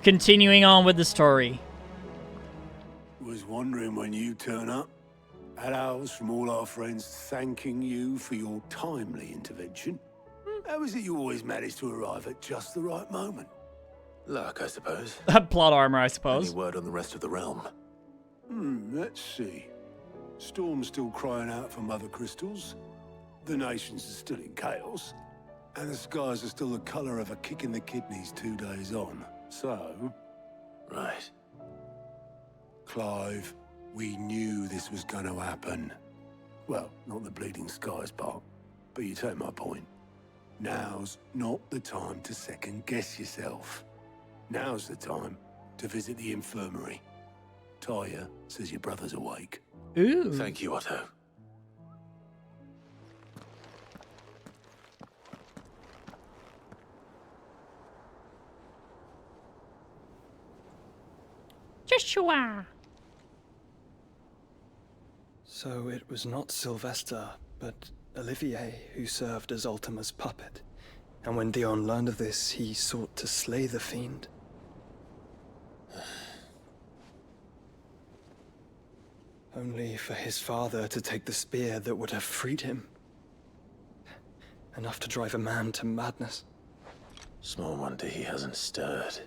Continuing on with the story. Was wondering when you turn up. Had ours from all our friends thanking you for your timely intervention. How is it you always manage to arrive at just the right moment? Luck, I suppose. Plot armor, I suppose. Any word on the rest of the realm? Let's see. Storm's still crying out for mother crystals. The nations are still in chaos. And the skies are still the colour of a kick in the kidneys 2 days on. So... Right. Clive, we knew this was going to happen. Well, not the bleeding skies part, but you take my point. Now's not the time to second-guess yourself. Now's the time to visit the infirmary. Talia says your brother's awake. Ooh. Thank you, Otto. Joshua. So it was not Sylvester, but Olivier who served as Ultima's puppet. And when Dion learned of this, he sought to slay the fiend. Only for his father to take the spear that would have freed him. Enough to drive a man to madness. Small wonder he hasn't stirred.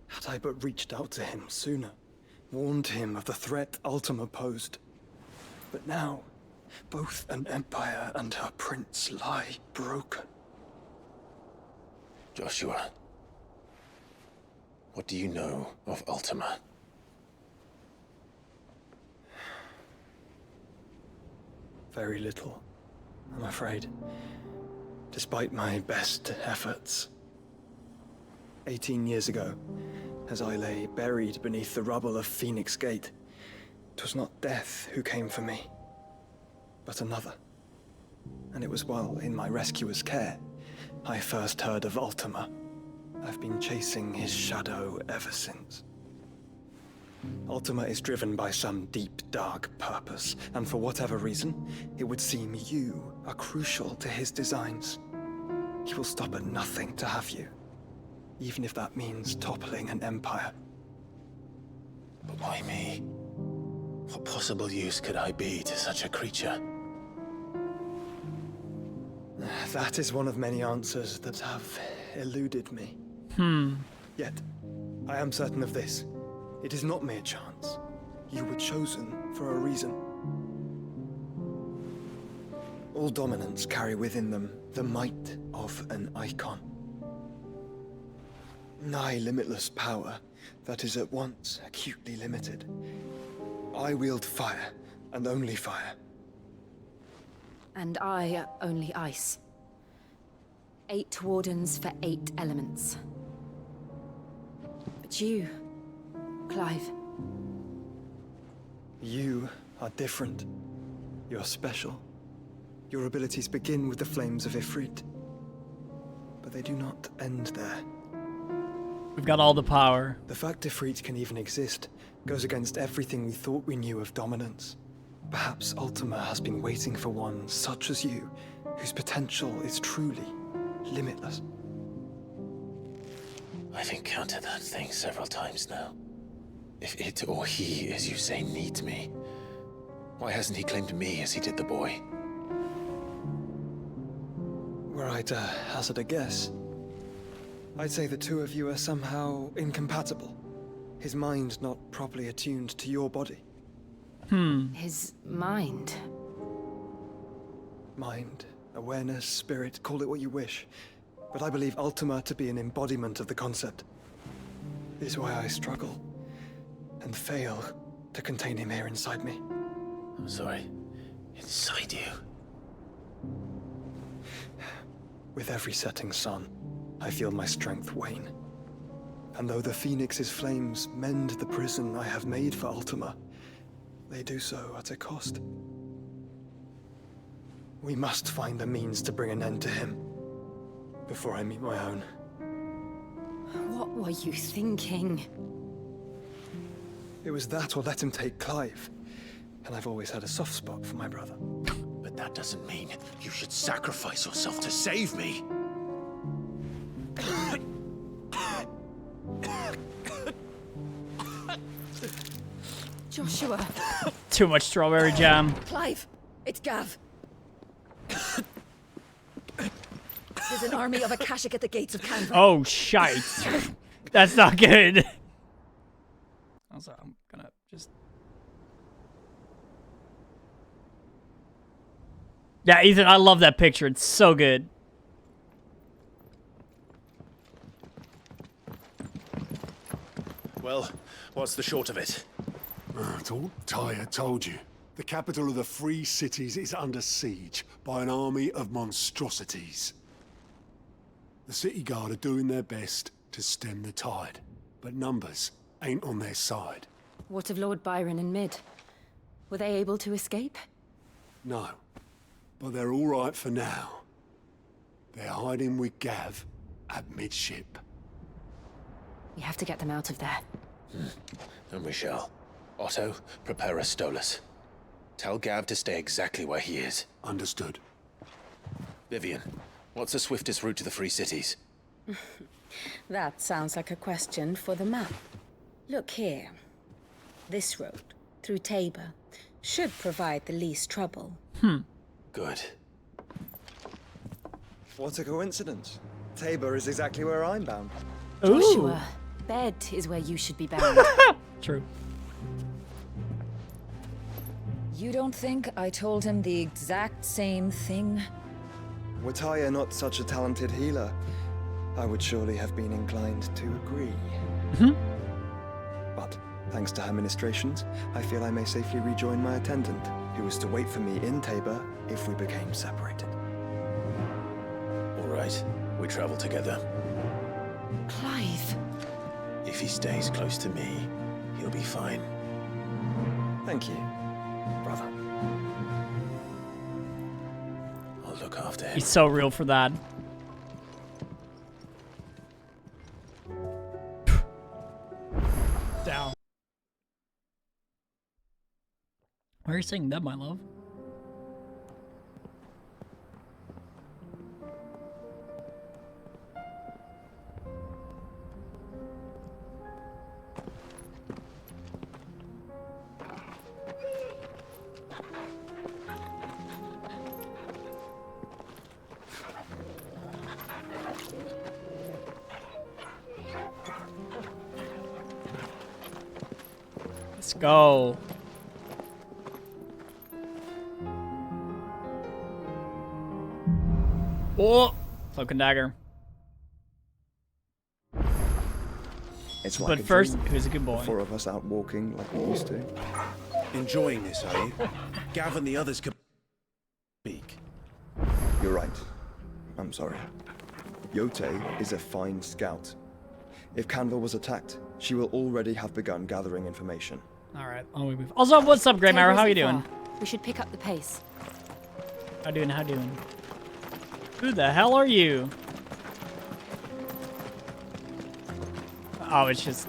Had I but reached out to him sooner, warned him of the threat Ultima posed. But now, both an empire and her prince lie broken. Joshua, what do you know of Ultima? Very little, I'm afraid. Despite my best efforts. 18 years ago, as I lay buried beneath the rubble of Phoenix Gate, 'twas not death who came for me, but another. And it was while in my rescuer's care, I first heard of Ultima. I've been chasing his shadow ever since. Ultima is driven by some deep, dark purpose, and for whatever reason, it would seem you are crucial to his designs. He will stop at nothing to have you, even if that means toppling an empire. But why me? What possible use could I be to such a creature? That is one of many answers that have eluded me. Yet, I am certain of this. It is not mere chance. You were chosen for a reason. All dominants carry within them the might of an icon. Nigh limitless power that is at once acutely limited. I wield fire, and only fire. And I only ice. 8 wardens for 8 elements. But you, Clive. You are different. You're special. Your abilities begin with the flames of Ifrit. But they do not end there. We've got all the power. The fact Ifrit can even exist goes against everything we thought we knew of dominance. Perhaps Ultima has been waiting for one such as you, whose potential is truly limitless. I've encountered that thing several times now. If it or he, as you say, needs me, why hasn't he claimed me as he did the boy? Were I to hazard a guess, I'd say the two of you are somehow incompatible. His mind not properly attuned to your body. His mind. Mind, awareness, spirit, call it what you wish. But I believe Ultima to be an embodiment of the concept. This is why I struggle and fail to contain him here inside me. I'm sorry. Inside you? With every setting sun, I feel my strength wane. And though the Phoenix's flames mend the prison I have made for Ultima, they do so at a cost. We must find a means to bring an end to him before I meet my own. What were you thinking? It was that or let him take Clive. And I've always had a soft spot for my brother. But that doesn't mean you should sacrifice yourself to save me. Joshua. Too much strawberry jam. Clive, it's Gav. There's an army of Akashic at the gates of Canva. Oh, shite. That's not good. Also, I'm gonna just... Yeah, Ethan, I love that picture. It's so good. Well, what's the short of it? It's all Tyre told you. The capital of the Free Cities is under siege by an army of monstrosities. The city guard are doing their best to stem the tide, but numbers ain't on their side. What of Lord Byron and Mid? Were they able to escape? No, but they're all right for now. They're hiding with Gav at midship. We have to get them out of there. And we shall. Otto, prepare a Stolas. Tell Gav to stay exactly where he is. Understood. Vivian, what's the swiftest route to the Free Cities? That sounds like a question for the map. Look here. This road, through Tabor, should provide the least trouble. Good. What a coincidence. Tabor is exactly where I'm bound. Ooh. Joshua, bed is where you should be bound. True. You don't think I told him the exact same thing? Were Tyre not such a talented healer, I would surely have been inclined to agree. But thanks to her ministrations, I feel I may safely rejoin my attendant, who was to wait for me in Tabor if we became separated. All right, we travel together. Clive. If he stays close to me, he'll be fine. Thank you, brother. I'll look after him. He's so real for that. Down. Why are you saying that, my love? Let's go. Oh, cloak and dagger. It's But like a first, dream. who's a good boy? The four of us out walking like we used to. Enjoying this, are you? Gav and the others can speak. You're right. I'm sorry. Yote is a fine scout. If Canva was attacked, she will already have begun gathering information. All right, on we move. Also, what's up, Grey Marrow? How you doing? We should pick up the pace. How doing? How doing? Who the hell are you? Oh, it's just...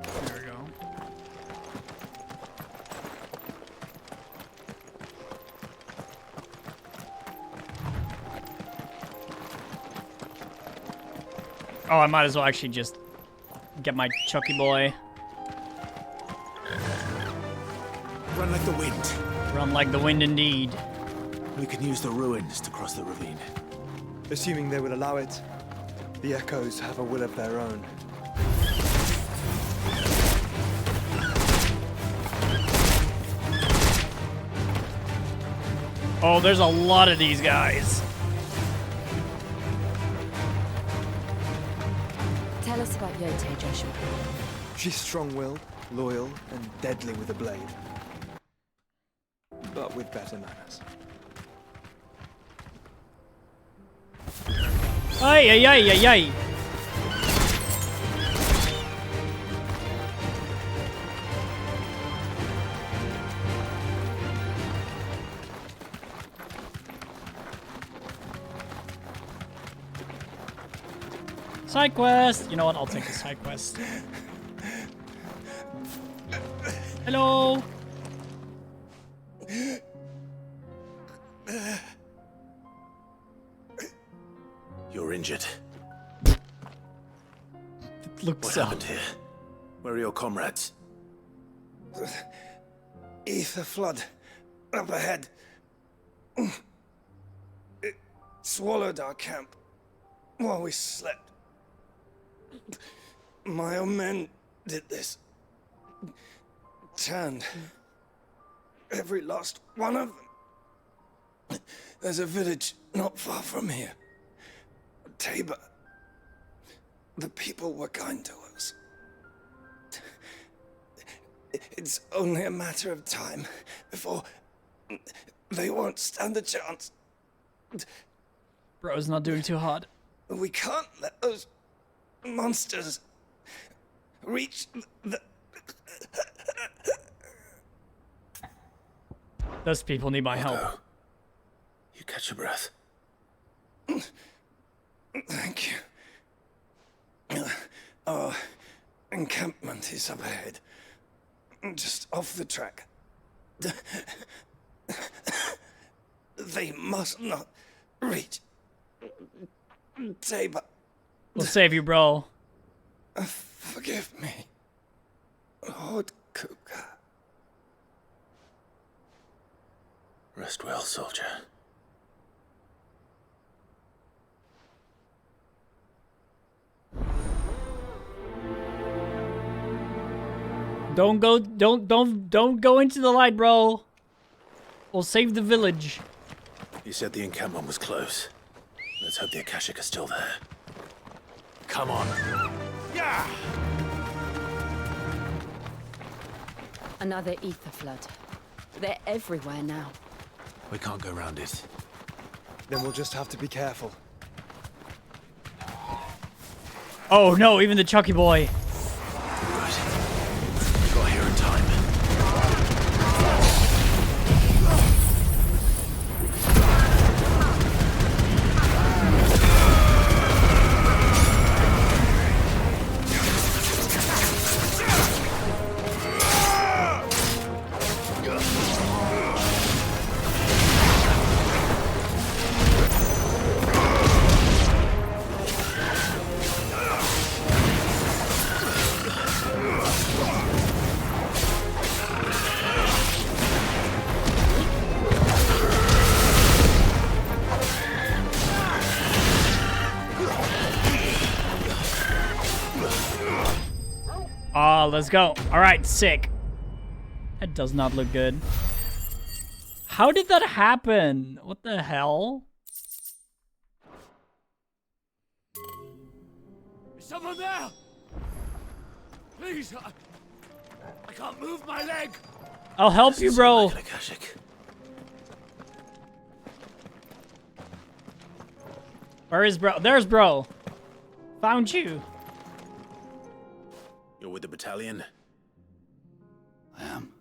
There we go. Oh, I might as well actually just get my Chucky boy. Run like the wind. Run like the wind indeed. We can use the ruins to cross the ravine. Assuming they will allow it, the Echoes have a will of their own. Oh, there's a lot of these guys. Tell us about Yote, Joshua. She's strong-willed, loyal, and deadly with a blade. But with better manners. Ay, ay, ay, ay, ay. Side quest. You know what? I'll take the side quest. Hello. You're injured. It looks What so. happened here? Where are your comrades? Ether flood up ahead. It swallowed our camp while we slept. My own men did this. Turned every last one of them. There's a village not far from here. Tabor. The people were kind to us. It's only a matter of time before they won't stand a chance. Bro's not doing too hard. We can't let those monsters reach the... Those people need my help. Go. You catch your breath. Thank you. Our encampment is up ahead. Just off the track. They must not reach Tabor. We'll save you, bro. Forgive me, Lord Kuka. Rest well, soldier. Don't go into the light, bro. We'll save the village. You said the encampment was close. Let's hope the Akashic are still there. Come on. Yeah! Another ether flood. They're everywhere now. We can't go round it. Then we'll just have to be careful. Oh no, even the Chucky boy. Good. Got here in time. Ah, let's go. All right, sick. That does not look good. How did that happen? What the hell? Is someone there? Please, I can't move my leg. I'll help you, bro. Like an Akashic. Where is bro? There's bro. Found you. You're with the battalion? I am.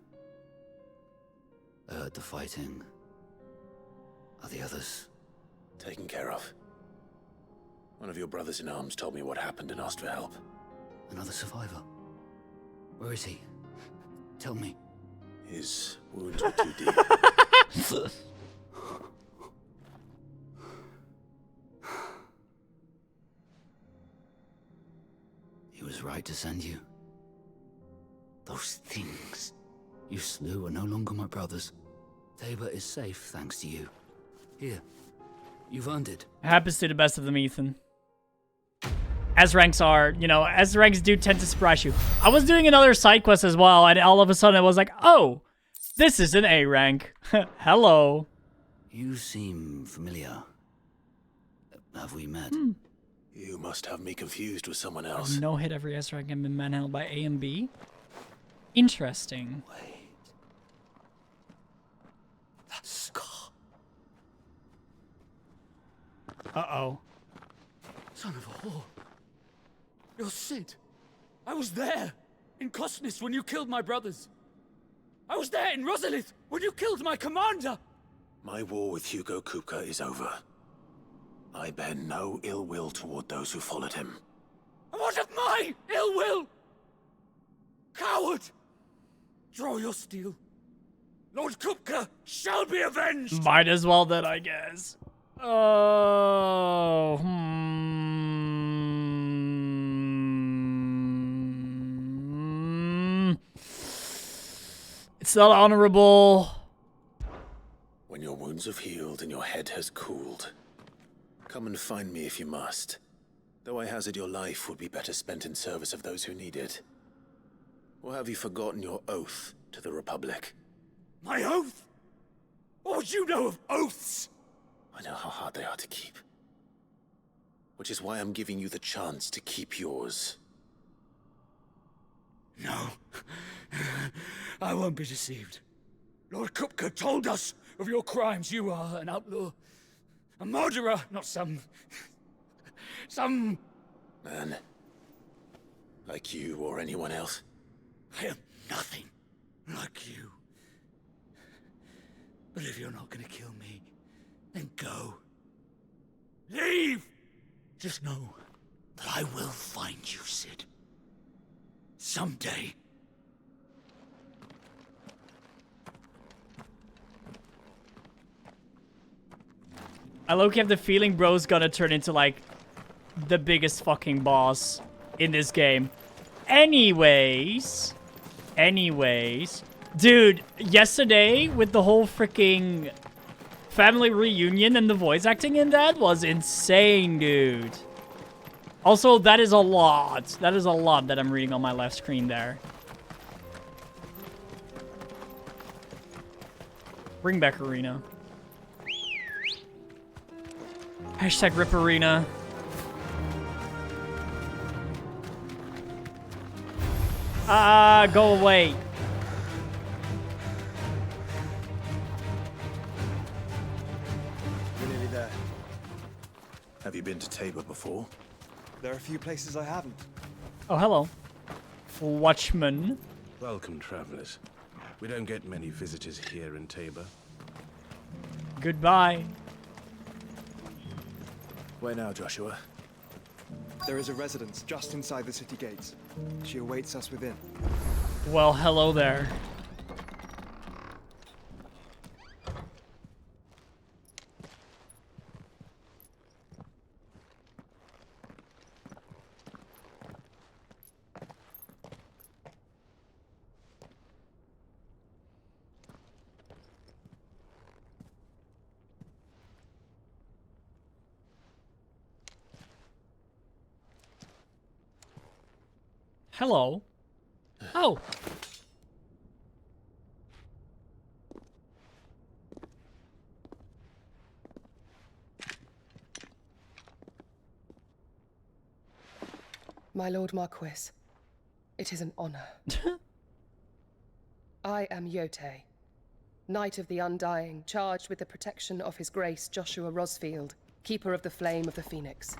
I heard the fighting. Are the others? Taken care of. One of your brothers in arms told me what happened and asked for help. Another survivor? Where is he? Tell me. His wounds were too deep. He was right to send you. Those things you slew are no longer my brothers. Tabor is safe thanks to you. Here, you've earned it. It happens to the best of them, Ethan. S ranks are, you know, S ranks do tend to surprise you. I was doing another side quest as well, and all of a sudden I was like, oh, this is an A rank. Hello. You seem familiar. Have we met? You must have me confused with someone else. No hit every S rank and been manhandled by A and B. Interesting. Wait. That scar. Uh-oh. Son of a whore. You're Sid. I was there in Cosnis when you killed my brothers. I was there in Rosalith when you killed my commander. My war with Hugo Kupka is over. I bear no ill will toward those who followed him. And what of my ill will? Coward! Draw your steel. Lord Kupka shall be avenged! Might as well then, I guess. Oh, It's not honorable. When your wounds have healed and your head has cooled, come and find me if you must. Though I hazard your life would be better spent in service of those who need it. Or have you forgotten your oath to the Republic? My oath? What would you know of oaths? I know how hard they are to keep. Which is why I'm giving you the chance to keep yours. No. I won't be deceived. Lord Kupka told us of your crimes. You are an outlaw. A murderer, not some Man. Like you or anyone else. I am nothing like you. But if you're not gonna kill me, then go. Leave! Just know that I will find you, Sid. Someday. I low-key have the feeling bro's gonna turn into, like, the biggest fucking boss in this game. Anyways. Dude, yesterday, with the whole freaking family reunion and the voice acting in that was insane, dude. Also, that is a lot. That is a lot that I'm reading on my left screen there. Bring back Arena. Hashtag RIP Arena. Go away. We're nearly there. Have you been to Tabor before? There are a few places I haven't. Oh, hello. Watchman. Welcome, travelers. We don't get many visitors here in Tabor. Goodbye. Where now, Joshua? There is a residence just inside the city gates. She awaits us within. Well, hello there. Hello. Oh. My Lord Marquis, it is an honor. I am Yote, Knight of the Undying, charged with the protection of His Grace Joshua Rosfield, Keeper of the Flame of the Phoenix.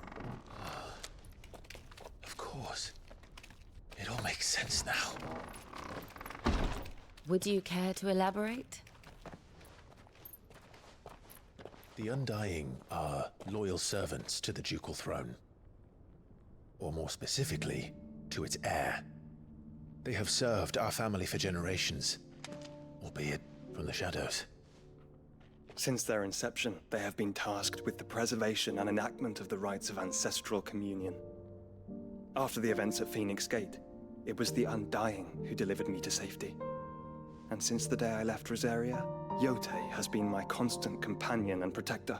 Of course. It all makes sense now. Would you care to elaborate? The Undying are loyal servants to the ducal throne. Or more specifically, to its heir. They have served our family for generations, albeit from the shadows. Since their inception, they have been tasked with the preservation and enactment of the rites of ancestral communion. After the events at Phoenix Gate, it was the Undying who delivered me to safety. And since the day I left Rosaria, Yote has been my constant companion and protector.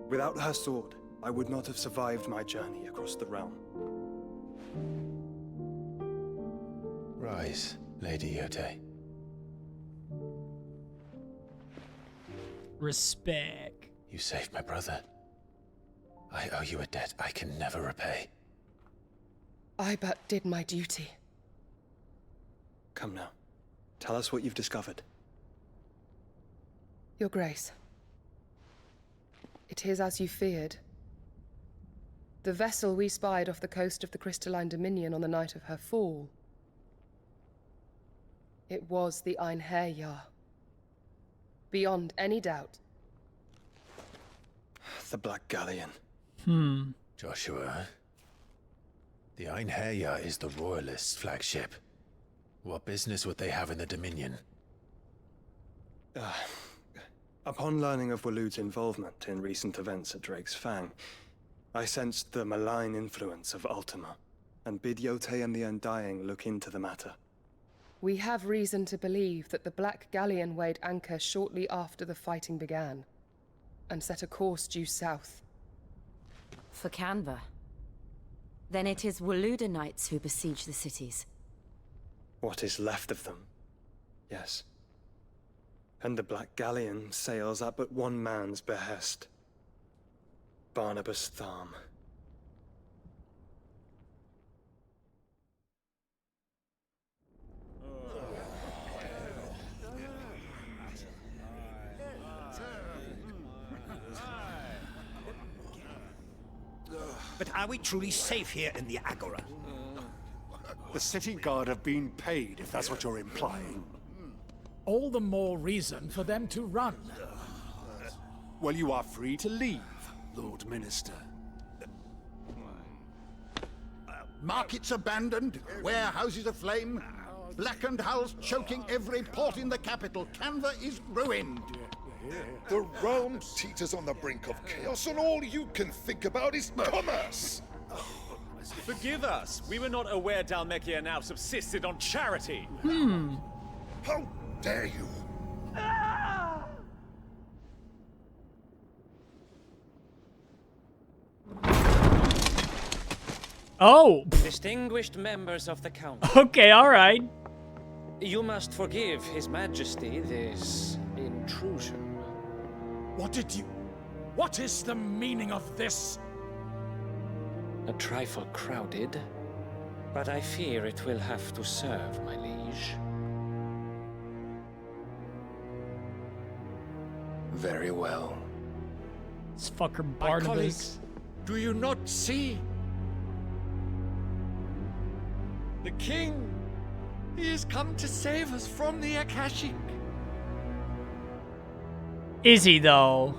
Without her sword, I would not have survived my journey across the realm. Rise, Lady Yote. Respect. You saved my brother. I owe you a debt I can never repay. I but did my duty. Come now. Tell us what you've discovered. Your Grace. It is as you feared. The vessel we spied off the coast of the Crystalline Dominion on the night of her fall. It was the Einherjar. Beyond any doubt. The Black Galleon. Joshua. The Einherjar is the Royalists' flagship. What business would they have in the Dominion? Upon learning of Waloed's involvement in recent events at Drake's Fang, I sensed the malign influence of Ultima, and bid Yote and the Undying look into the matter. We have reason to believe that the Black Galleon weighed anchor shortly after the fighting began, and set a course due south. For Canva. Then it is Waloeda knights who besiege the cities. What is left of them, yes. And the Black Galleon sails at but one man's behest. Barnabas Tharm. But are we truly safe here in the Agora? The city guard have been paid, if that's what you're implying. All the more reason for them to run. Well, you are free to leave, Lord Minister. Markets abandoned, warehouses aflame, blackened hulls choking every port in the capital. Canva is ruined. The realm teeters on the brink of chaos, and all you can think about is commerce! Forgive us. We were not aware Dhalmekia now subsisted on charity. How dare you? Oh! Distinguished members of the Council. Okay, alright. You must forgive His Majesty this intrusion. What is the meaning of this? A trifle crowded, but I fear it will have to serve, my liege. Very well. This fucker My Barnabas. colleagues, do you not see? The king! He has come to save us from the Akashic. Is he though?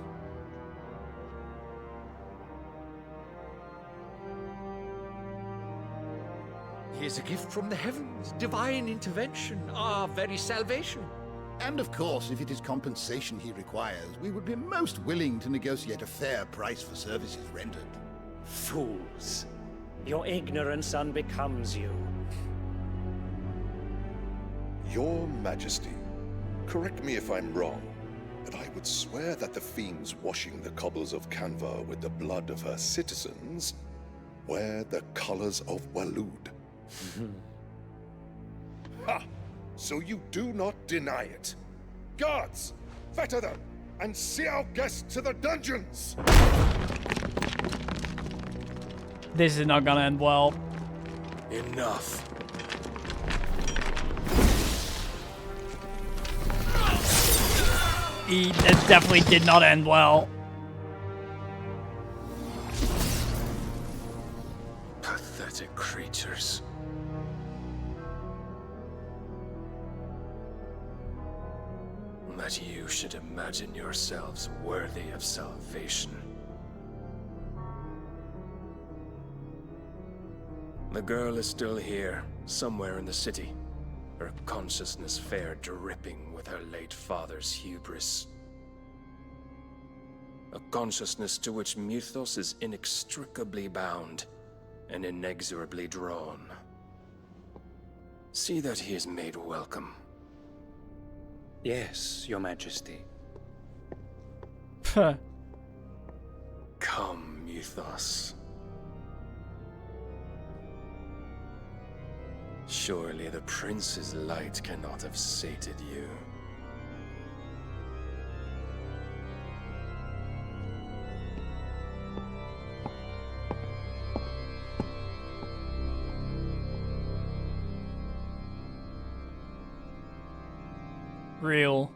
He is a gift from the heavens, divine intervention, our very salvation. And of course, if it is compensation he requires, we would be most willing to negotiate a fair price for services rendered. Fools. Your ignorance unbecomes you. Your Majesty, correct me if I'm wrong, but I would swear that the fiends washing the cobbles of Canva with the blood of her citizens wear the colors of Waloed. Ha! So you do not deny it. Guards, fetter them, and see our guests to the dungeons! This is not gonna end well. Enough. That definitely did not end well. Pathetic creatures. That you should imagine yourselves worthy of salvation. The girl is still here, somewhere in the city. Her consciousness fair dripping with her late father's hubris. A consciousness to which Mythos is inextricably bound and inexorably drawn. See that he is made welcome. Yes, Your Majesty. Puh. Come, Mythos. Surely the prince's light cannot have sated you. Real.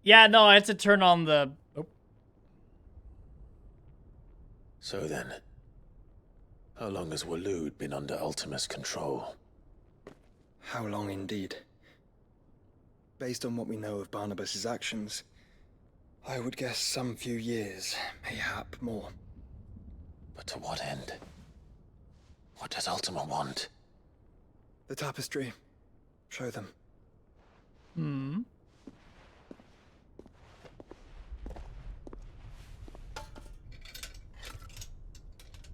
Yeah, no, I had to turn on the... Oh. So then, how long has Waloed been under Ultima's control? How long indeed? Based on what we know of Barnabas's actions, I would guess some few years, mayhap more. But to what end? What does Ultima want? The tapestry. Show them. Hmm.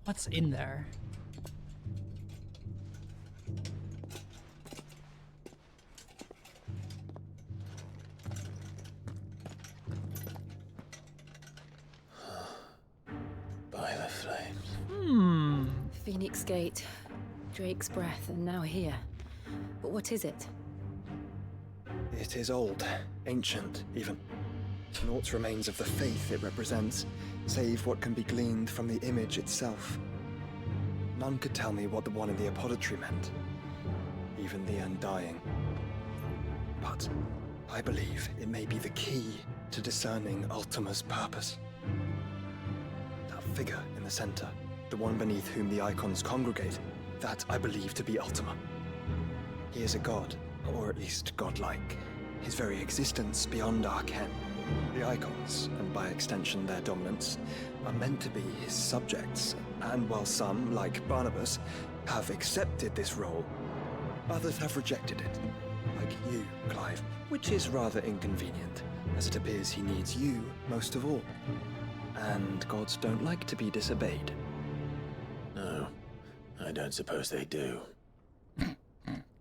What's in there? By the flames. Phoenix Gate, Drake's Breath, and now here. But what is it? It is old, ancient, even. Naught remains of the faith it represents, save what can be gleaned from the image itself. None could tell me what the one in the apothecary meant, even the Undying. But I believe it may be the key to discerning Ultima's purpose. That figure in the center, the one beneath whom the icons congregate, that I believe to be Ultima. He is a god, or at least godlike. His very existence beyond our ken. The icons, and by extension their dominance, are meant to be his subjects, and while some, like Barnabas, have accepted this role, others have rejected it, like you, Clive, which is rather inconvenient, as it appears he needs you most of all. And gods don't like to be disobeyed. No, I don't suppose they do.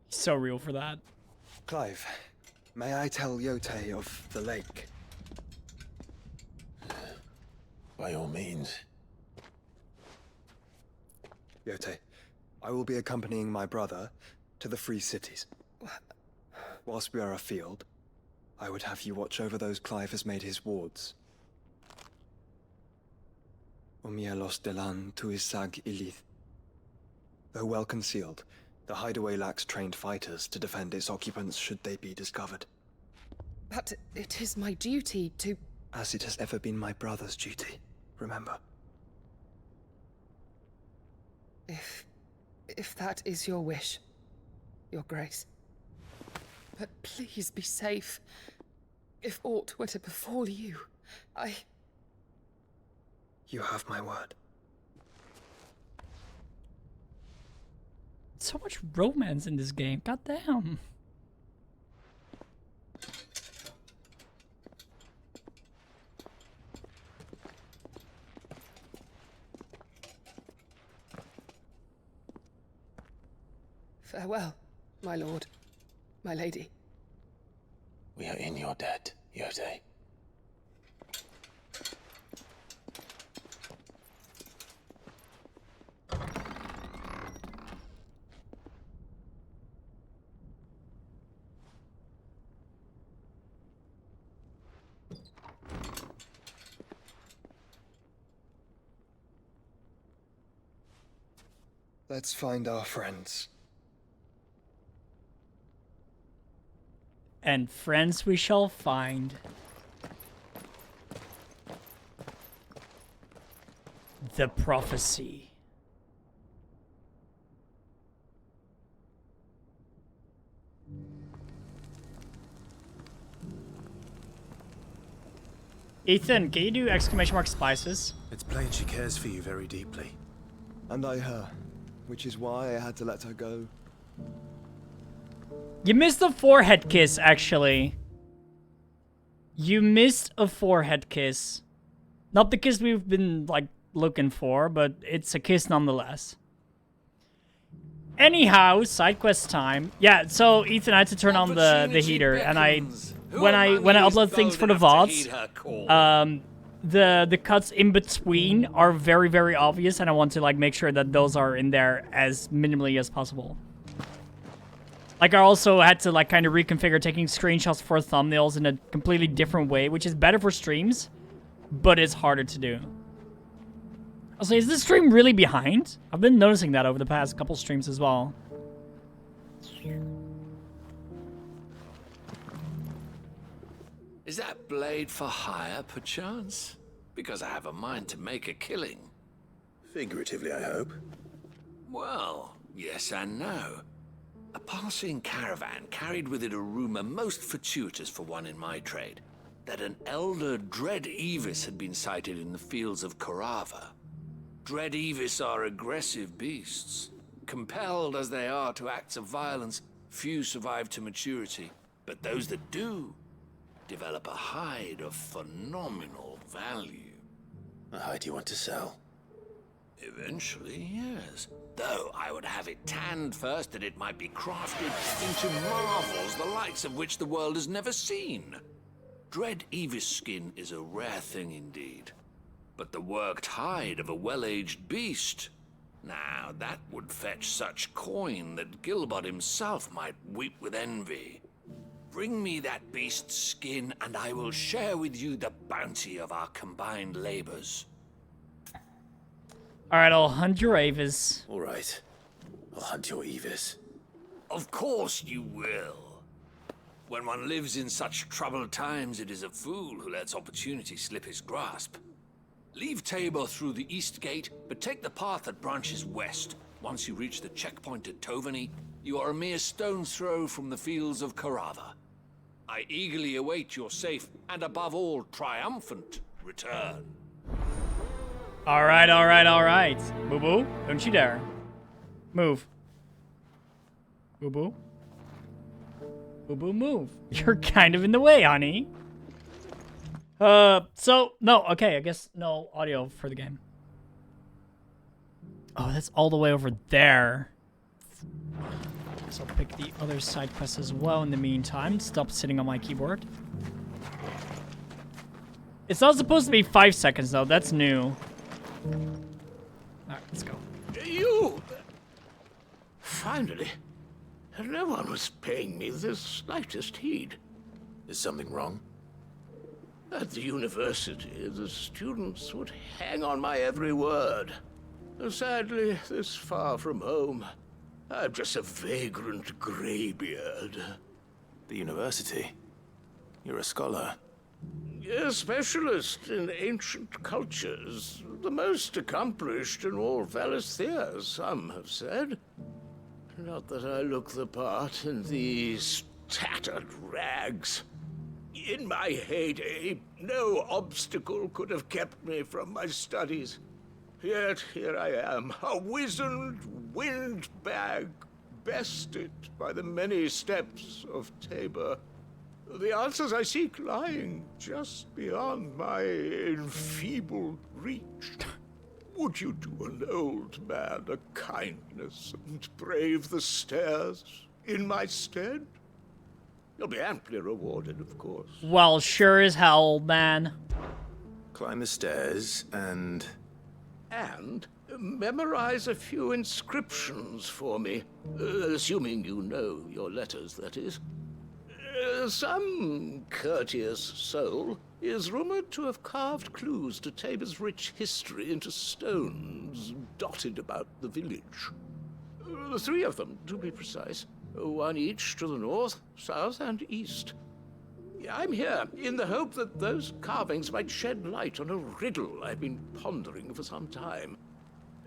So real for that. Clive, may I tell Yote of the lake? By all means. Yote, I will be accompanying my brother to the Free Cities. Whilst we are afield, I would have you watch over those Clive has made his wards. Omielos delan tuisag ilith. Though well concealed, the hideaway lacks trained fighters to defend its occupants should they be discovered. But it is my duty to... As it has ever been my brother's duty, remember. If that is your wish, Your Grace. But please be safe. If aught were to befall you, You have my word. So much romance in this game. God damn. Farewell, my lord, my lady. We are in your debt, Yote. Let's find our friends. And friends we shall find. The prophecy. Ethan, can you do exclamation mark spices? It's plain she cares for you very deeply. And I her, which is why I had to let her go. You missed a forehead kiss, actually. You missed a forehead kiss. Not the kiss we've been, like, looking for, but it's a kiss nonetheless. Anyhow, side quest time. Yeah, so Ethan, I had to turn on the heater, and when I upload things for the VODs, the cuts in between are very, very obvious, and I want to, like, make sure that those are in there as minimally as possible. Like, I also had to, like, kind of reconfigure taking screenshots for thumbnails in a completely different way, which is better for streams, but it's harder to do. Also, is this stream really behind? I've been noticing that over the past couple streams as well. Is that blade for hire, perchance? Because I have a mind to make a killing. Figuratively, I hope. Well, yes and no. A passing caravan carried with it a rumor most fortuitous for one in my trade, that an elder Dread Evis had been sighted in the fields of Korava. Dread Evis are aggressive beasts, compelled as they are to acts of violence, few survive to maturity. But those that do develop a hide of phenomenal value. A hide you want to sell? Eventually, yes. Though I would have it tanned first that it might be crafted into marvels the likes of which the world has never seen. Dread Evis skin is a rare thing indeed. But the worked hide of a well-aged beast, now that would fetch such coin that Gilbert himself might weep with envy. Bring me that beast's skin, and I will share with you the bounty of our combined labors. Alright, I'll hunt your Avis. All right. I'll hunt your Evis. Of course you will. When one lives in such troubled times, it is a fool who lets opportunity slip his grasp. Leave Tabor through the east gate, but take the path that branches west. Once you reach the checkpoint at Tovani, you are a mere stone's throw from the fields of Carava. I eagerly await your safe, and above all, triumphant return. Alright, alright, alright. Boo Boo, don't you dare. Move. Boo Boo. Boo Boo, move. You're kind of in the way, honey. So, no, okay, I guess no audio for the game. Oh, that's all the way over there. So I'll pick the other side quest as well in the meantime. Stop sitting on my keyboard. It's not supposed to be 5 seconds, though. That's new. Alright, let's go. You! Finally. No one was paying me the slightest heed. Is something wrong? At the university, the students would hang on my every word. Sadly, this far from home, I'm just a vagrant graybeard. The university? You're a scholar. A specialist in ancient cultures. The most accomplished in all Valisthea, some have said. Not that I look the part in these tattered rags. In my heyday, no obstacle could have kept me from my studies. Yet here I am, a wizened windbag, bested by the many steps of Tabor. The answers I seek lying just beyond my enfeebled reach. Would you do an old man a kindness and brave the stairs in my stead? You'll be amply rewarded, of course. Well, sure as hell, old man. Climb the stairs and... And memorize a few inscriptions for me. Assuming you know your letters, that is. Some courteous soul is rumored to have carved clues to Tabor's rich history into stones dotted about the village. 3 of them, to be precise. 1 each to the north, south, and east. I'm here in the hope that those carvings might shed light on a riddle I've been pondering for some time.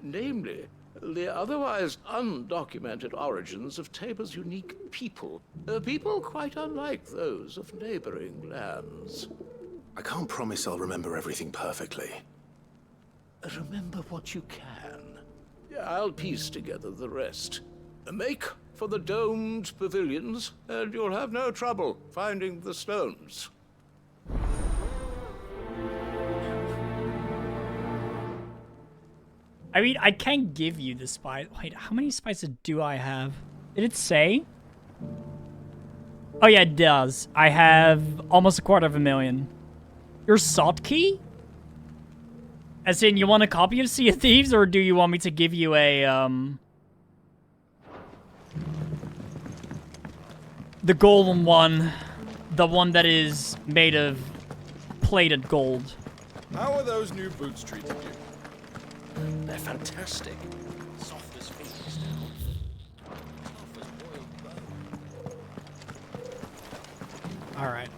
Namely, the otherwise undocumented origins of Tabor's unique people. People quite unlike those of neighboring lands. I can't promise I'll remember everything perfectly. Remember what you can. I'll piece together the rest. Make for the domed pavilions, and you'll have no trouble finding the stones. I mean, I can't give you the spice. Wait, how many spices do I have? Did it say? Oh yeah, it does. I have almost 250,000. Your salt key? As in, you want a copy of Sea of Thieves, or do you want me to give you a, the golden one. The one that is made of plated gold. How are those new boots treating you? They're fantastic. Soft as phoenix down. Tough as boiled bone. All right.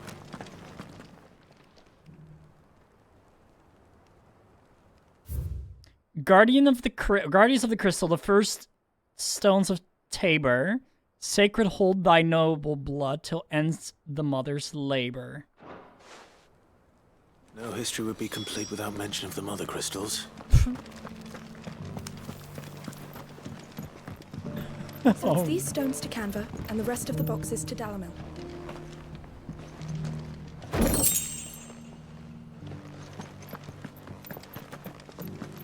Guardians of the Crystal, the first stones of Tabor. Sacred hold thy noble blood till ends the mother's labor. No history would be complete without mention of the mother crystals. Sends these stones to Canva and the rest of the boxes to Dalamil.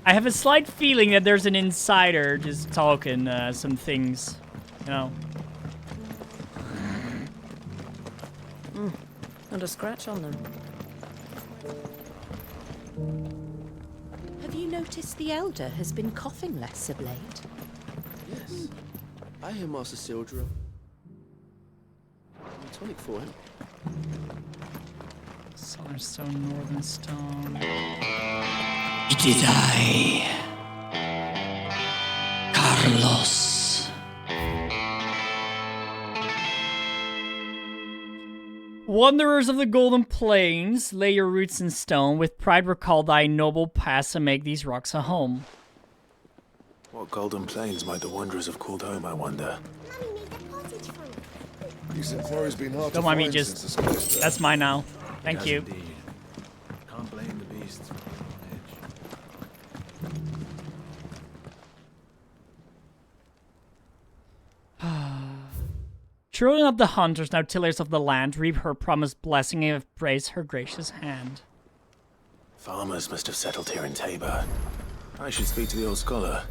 I have a slight feeling that there's an insider just talking some things, you know. Not a scratch on them. Have you noticed the Elder has been coughing less of late? Yes. I hear Master Sildra. Tonic for him. Southern Stone, Northern Stone. It is I, Carlos. Wanderers of the Golden Plains, lay your roots in stone. With pride recall thy noble past and make these rocks a home. What Golden Plains might the wanderers have called home, I wonder? Decent quarry's been hard to Don't mind me, find just... since the sky's down. That's mine now. Thank Yes, you. indeed. Can't blame the beasts for being on edge. Children of the hunters, now tillers of the land, reap her promised blessing and embrace her gracious hand. Farmers must have settled here in Tabor. I should speak to the old scholar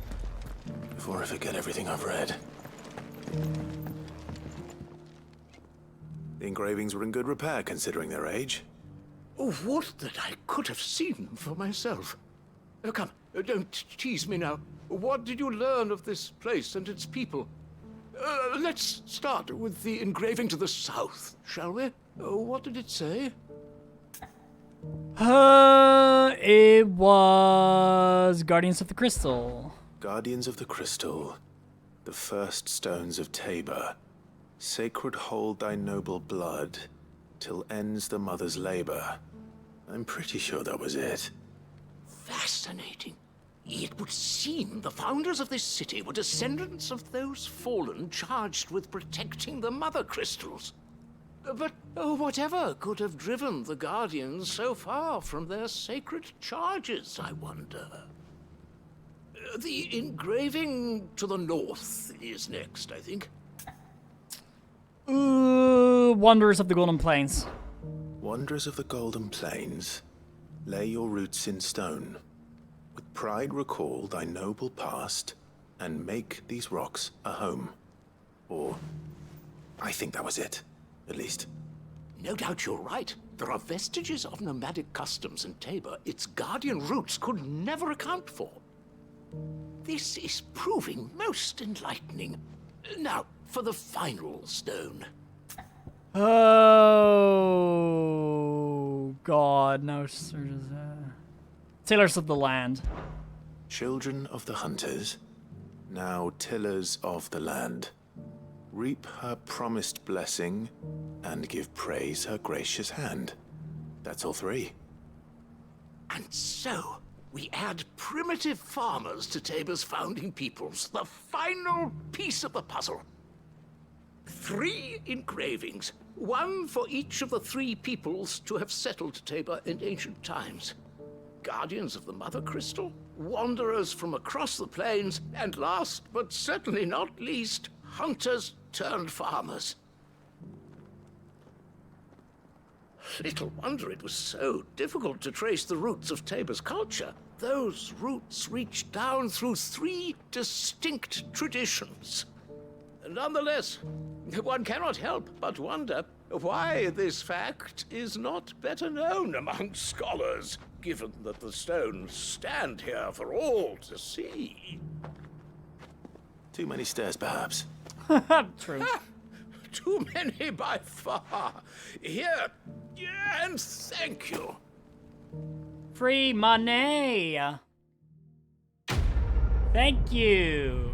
before I forget everything I've read. The engravings were in good repair considering their age. Oh, what that I could have seen for myself. Come, don't tease me now. What did you learn of this place and its people? Let's start with the engraving to the south, shall we? What did it say? It was Guardians of the Crystal. Guardians of the Crystal, the first stones of Tabor. Sacred hold thy noble blood, till ends the mother's labor. I'm pretty sure that was it. Fascinating. It would seem the founders of this city were descendants of those fallen charged with protecting the mother crystals. But whatever could have driven the Guardians so far from their sacred charges, I wonder? The engraving to the north is next, I think. Wanderers of the Golden Plains. Wanderers of the Golden Plains, lay your roots in stone. With pride recall thy noble past, and make these rocks a home. Or, I think that was it, at least. No doubt you're right. There are vestiges of nomadic customs in Tabor its guardian roots could never account for. This is proving most enlightening. Now, for the final stone. Oh, God. No. Tillers of the land. Children of the hunters, now tillers of the land. Reap her promised blessing, and give praise her gracious hand. That's all three. And so, we add primitive farmers to Tabor's founding peoples, the final piece of the puzzle. 3 engravings, one for each of the 3 peoples to have settled Tabor in ancient times. Guardians of the Mother Crystal, wanderers from across the plains, and last but certainly not least, hunters turned farmers. Little wonder it was so difficult to trace the roots of Tabor's culture. Those roots reach down through 3 distinct traditions. Nonetheless, one cannot help but wonder why this fact is not better known among scholars, given that the stones stand here for all to see. Too many stairs, perhaps. True. Too many by far. Here, and thank you. Free money. Thank you.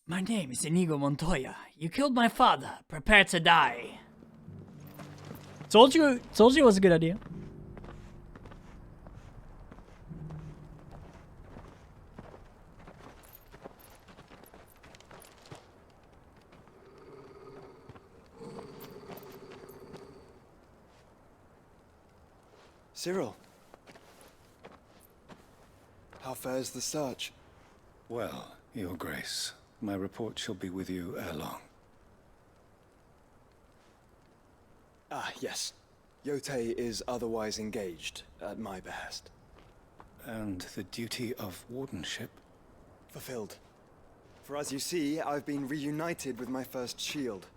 My name is Inigo Montoya. You killed my father. Prepare to die. Told you it was a good idea. Cyril. fares the search? Well, Your Grace, my report shall be with you ere long. Ah, yes. Yotei is otherwise engaged, at my behest. And the duty of wardenship? Fulfilled. For as you see, I've been reunited with my first shield.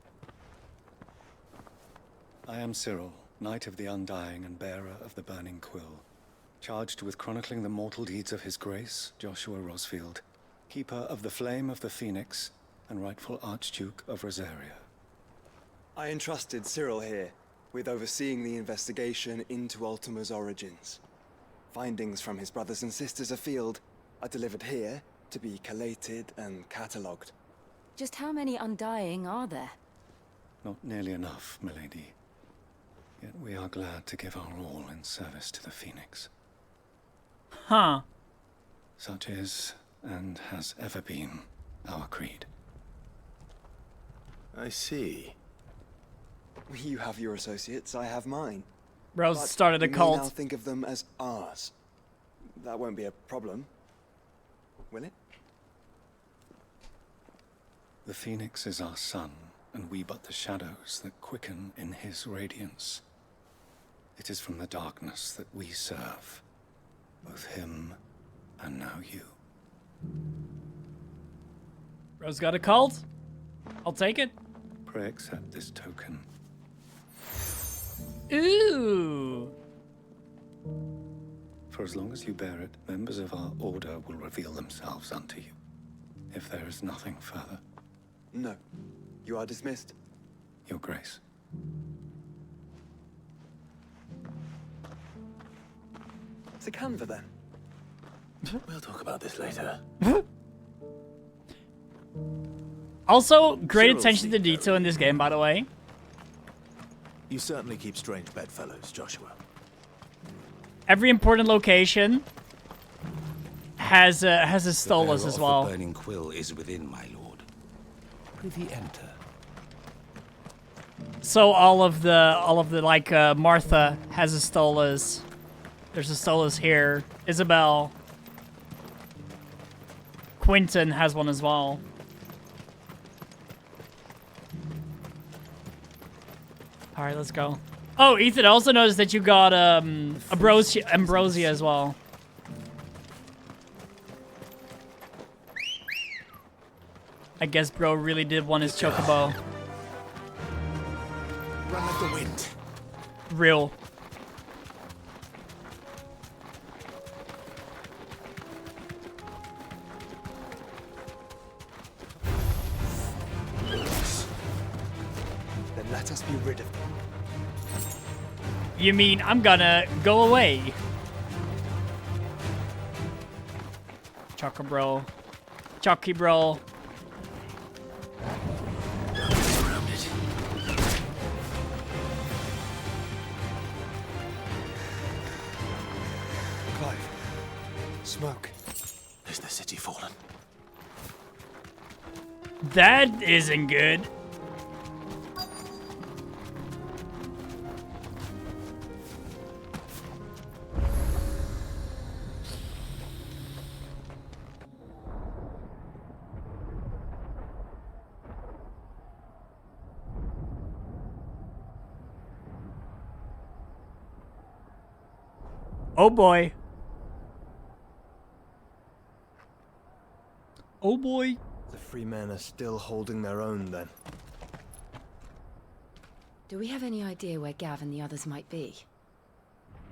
I am Cyril, Knight of the Undying and bearer of the Burning Quill, charged with chronicling the mortal deeds of His Grace, Joshua Rosfield, keeper of the Flame of the Phoenix and rightful Archduke of Rosaria. I entrusted Cyril here with overseeing the investigation into Ultima's origins. Findings from his brothers and sisters afield are delivered here to be collated and catalogued. Just how many Undying are there? Not nearly enough, milady. Yet we are glad to give our all in service to the Phoenix. Huh. Such is, and has ever been, our creed. I see. You have your associates, I have mine. Rose But started a you may cult. now think of them as ours. That won't be a problem, will it? The Phoenix is our sun, and we but the shadows that quicken in his radiance. It is from the darkness that we serve, both him and now you. Rose got a cult? I'll take it. Pray accept this token. Ooh. For as long as you bear it, members of our order will reveal themselves unto you. If there is nothing further. No. You are dismissed. Your Grace. To Canva, then. We'll talk about this later. Also, great attention to detail in this game, by the way. You certainly keep strange bedfellows, Joshua. Every important location has a Stolas as well. The burning quill is within, my lord. Prithee enter. So all of the like Martha has a Stolas. There's a Stolas here. Isabel. Quentin has one as well. All right, let's go. Oh, Ethan, I also noticed that you got Ambrosia as well. I guess bro really did want his chocobo. Run like the wind. Real. Then let us be rid of them. You mean I'm gonna go away? Chocobro. Chucky bro. Clive. Smoke. Is the city fallen? That isn't good. Oh boy. Oh boy. The free men are still holding their own, then. Do we have any idea where Gav and the others might be?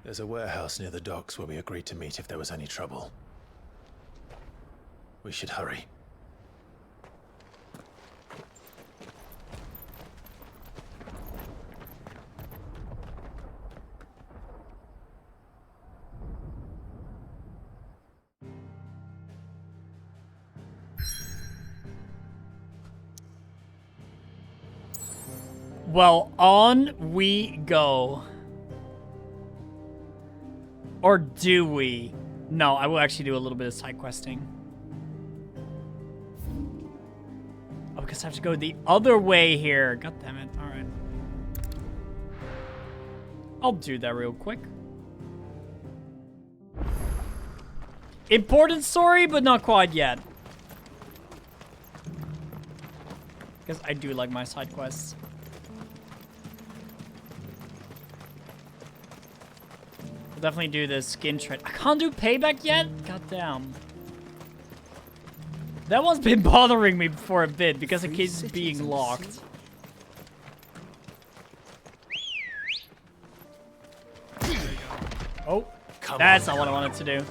There's a warehouse near the docks where we agreed to meet if there was any trouble. We should hurry. Well, on we go. Or do we? No, I will actually do a little bit of side questing. Oh, because I have to go the other way here. God damn it. All right. I'll do that real quick. Important story, but not quite yet. Because I do like my side quests. We'll definitely do the skin trade. I can't do payback yet? God damn. That one's been bothering me for a bit because it keeps being locked. Oh, that's not what I wanted to do.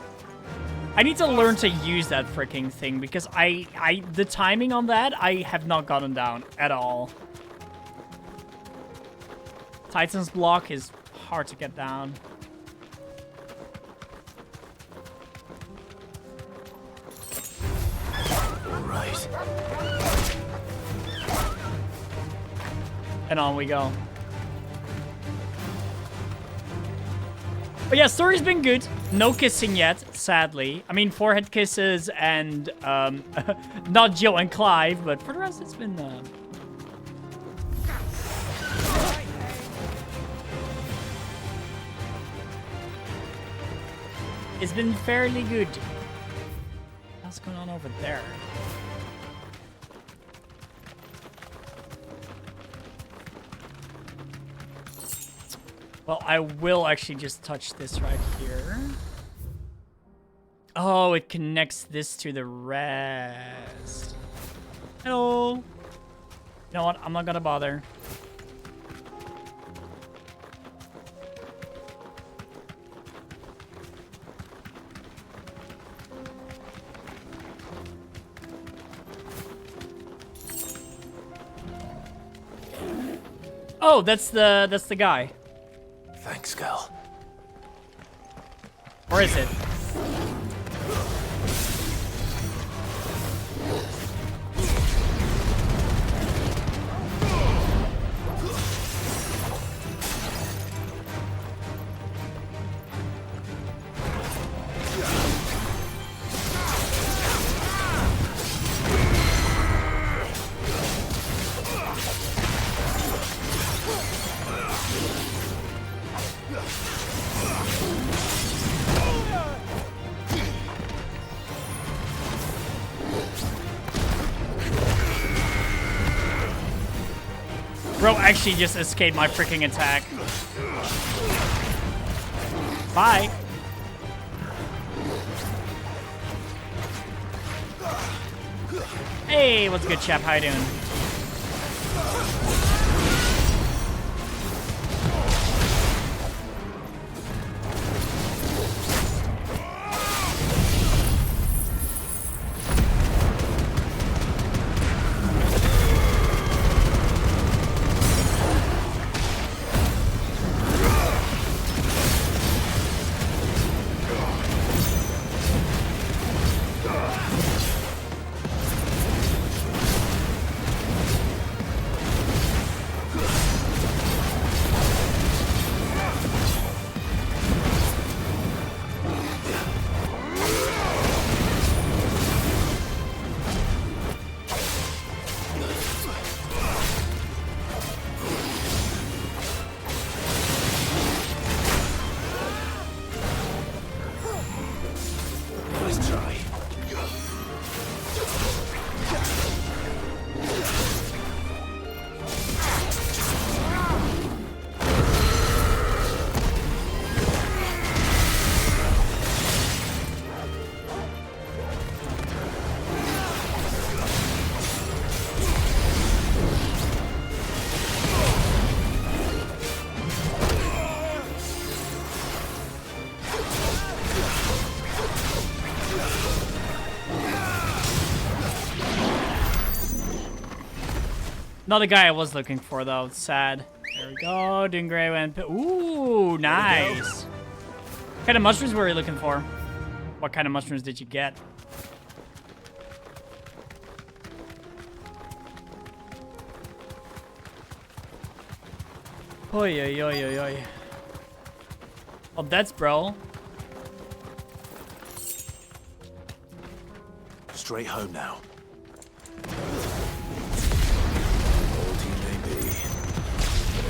I need to learn to use that freaking thing because the timing on that, I have not gotten down at all. Titan's block is hard to get down. Right. And on we go. But yeah, story's been good. No kissing yet, sadly. I mean, forehead kisses and not Jill and Clive, but for the rest, it's been. It's been fairly good. What's going on over there? Well, I will actually just touch this right here. Oh, it connects this to the rest. Hello. You know what? I'm not gonna bother. Oh, that's the guy. Thanks, girl. Or is it? Bro actually just escaped my freaking attack. Bye. Hey, what's good, chap? How you doing? Not the guy I was looking for, though. It's sad. There we go. Doing great. Ooh, nice. What kind of mushrooms were you looking for? What kind of mushrooms did you get? Oi, oi, oi, oi, oi. Oh, that's bro. Straight home now.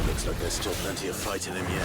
Looks like there's still plenty of fight in him yet.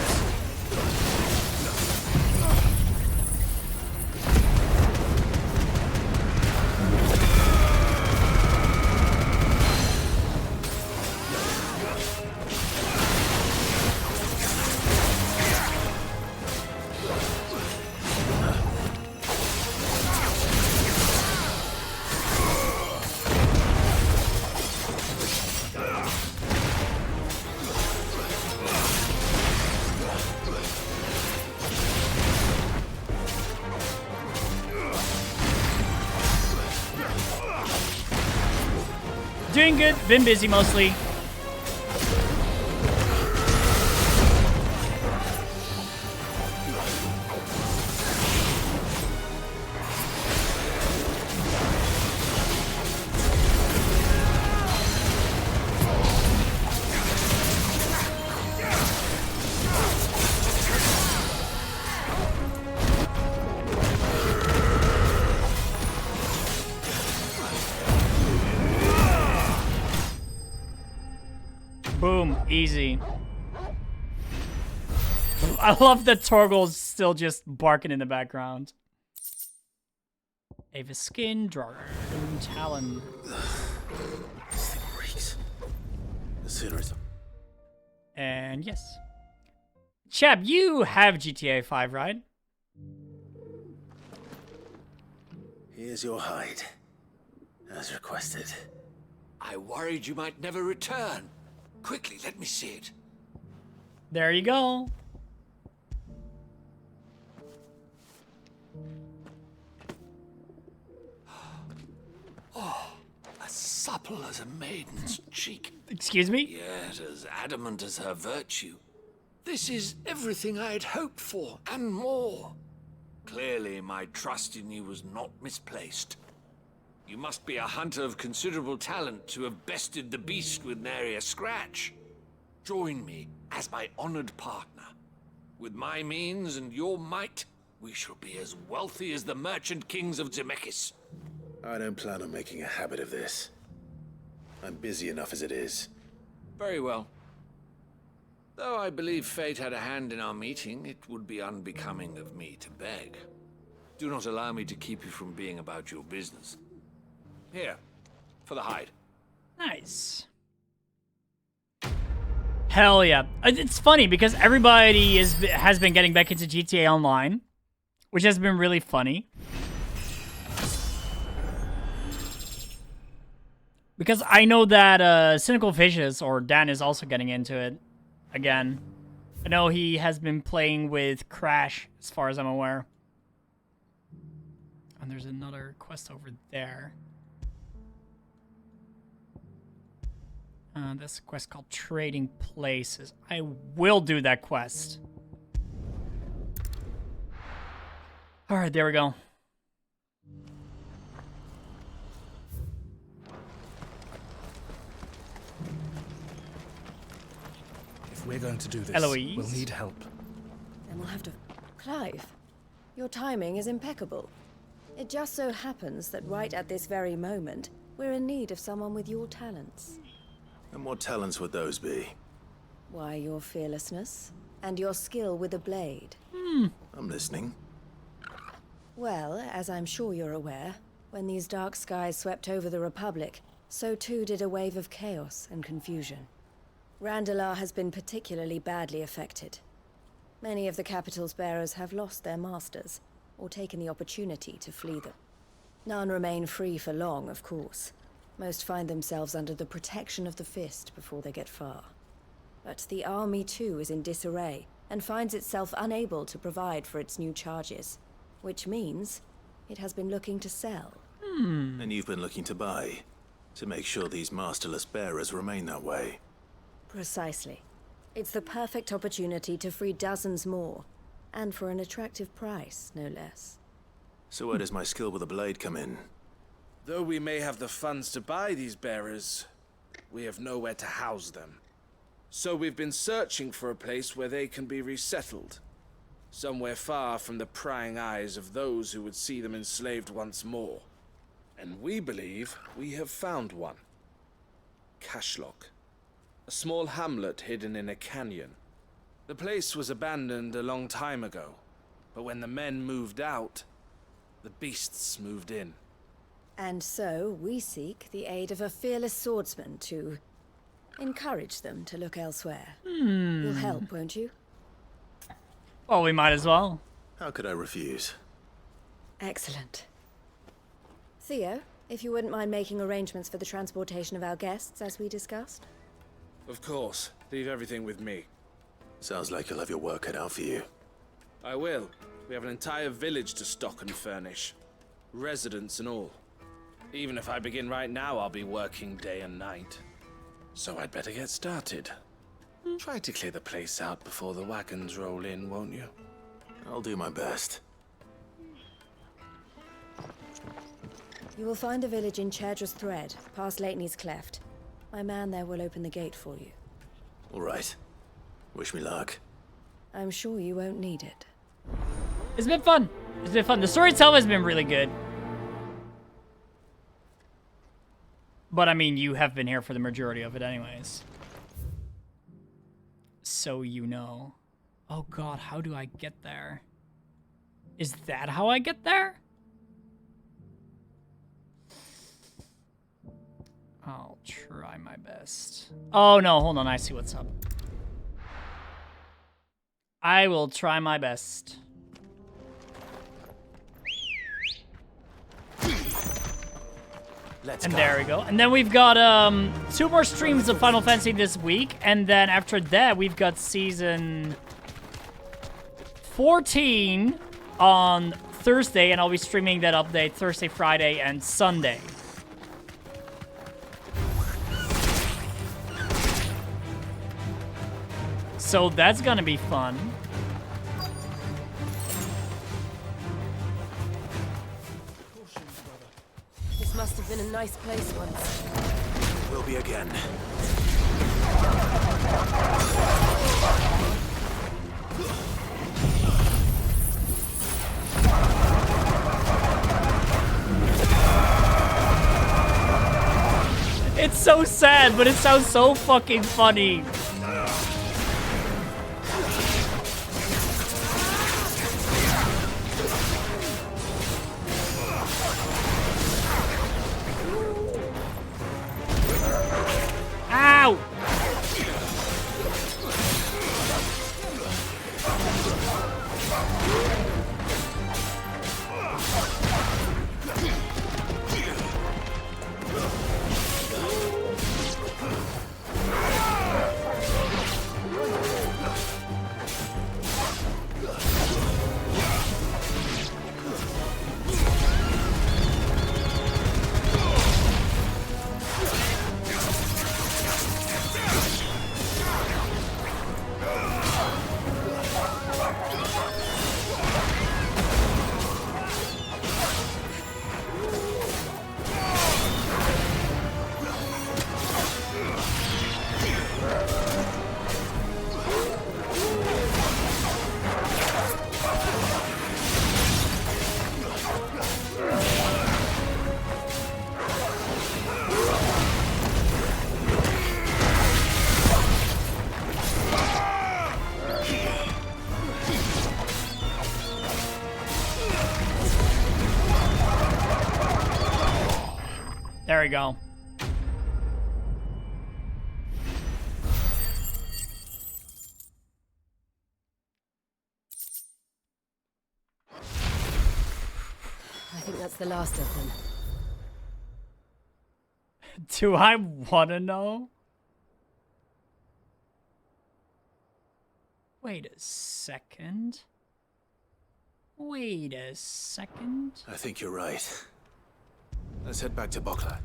Doing good. Been busy mostly. Boom, easy. I love that Torgal's still just barking in the background. Ava's skin, Dragon Talon. This thing reeks. The sooner it's... And yes. Chap, you have GTA 5, right? Here's your hide, as requested. I worried you might never return. Quickly, let me see it. There you go. Oh, as supple as a maiden's cheek. Excuse me? Yet as adamant as her virtue. This is everything I had hoped for, and more. Clearly, my trust in you was not misplaced. You must be a hunter of considerable talent to have bested the beast with nary a scratch. Join me as my honored partner. With my means and your might, we shall be as wealthy as the merchant kings of Zemeckis. I don't plan on making a habit of this. I'm busy enough as it is. Very well. Though I believe fate had a hand in our meeting, it would be unbecoming of me to beg. Do not allow me to keep you from being about your business. Here, for the hide. Nice. Hell yeah. It's funny because everybody has been getting back into GTA Online, which has been really funny. Because I know that Cynical Fishes, or Dan, is also getting into it again. I know he has been playing with Crash, as far as I'm aware. And there's another quest over there. That's a quest called Trading Places. I will do that quest. Alright, there we go. If we're going to do this, Eloise? we'll need help. Then we'll have to... Clive, your timing is impeccable. It just so happens that right at this very moment, we're in need of someone with your talents. And what talents would those be? Why, your fearlessness and your skill with a blade. I'm listening. Well, as I'm sure you're aware, when these dark skies swept over the Republic, so too did a wave of chaos and confusion. Randalar has been particularly badly affected. Many of the capital's bearers have lost their masters, or taken the opportunity to flee them. None remain free for long, of course. Most find themselves under the protection of the Fist before they get far. But the army too is in disarray, and finds itself unable to provide for its new charges. Which means it has been looking to sell. And you've been looking to buy, to make sure these masterless bearers remain that way. Precisely. It's the perfect opportunity to free dozens more, and for an attractive price, no less. So where does my skill with a blade come in? Though we may have the funds to buy these bearers, we have nowhere to house them. So we've been searching for a place where they can be resettled. Somewhere far from the prying eyes of those who would see them enslaved once more. And we believe we have found one. Cashlock. A small hamlet hidden in a canyon. The place was abandoned a long time ago, but when the men moved out, the beasts moved in. And so, we seek the aid of a fearless swordsman to encourage them to look elsewhere. You'll help, won't you? Well, we might as well. How could I refuse? Excellent. Theo, if you wouldn't mind making arrangements for the transportation of our guests, as we discussed. Of course. Leave everything with me. Sounds like you'll have your work cut out for you. I will. We have an entire village to stock and furnish. Residents and all. Even if I begin right now, I'll be working day and night. So I'd better get started. Try to clear the place out before the wagons roll in, won't you? I'll do my best. You will find a village in Chairdra's Thread, past Lateney's Cleft. My man there will open the gate for you. All right. Wish me luck. I'm sure you won't need it. It's been fun. It's been fun. The story itself has been really good. But I mean, you have been here for the majority of it anyways. So you know. Oh god, how do I get there? Is that how I get there? I'll try my best. Oh no, hold on, I see what's up. I will try my best. Let's and go. There we go. And then we've got 2 more streams of Final Fantasy this week, and then after that we've got season 14 on Thursday, and I'll be streaming that update Thursday, Friday, and Sunday. So that's gonna be fun. This must have been a nice place once. Will be again. It's so sad, but it sounds so fucking funny. Ow! There we go. I think that's the last of them. Do I want to know? Wait a second. Wait a second. I think you're right. Let's head back to Bokla.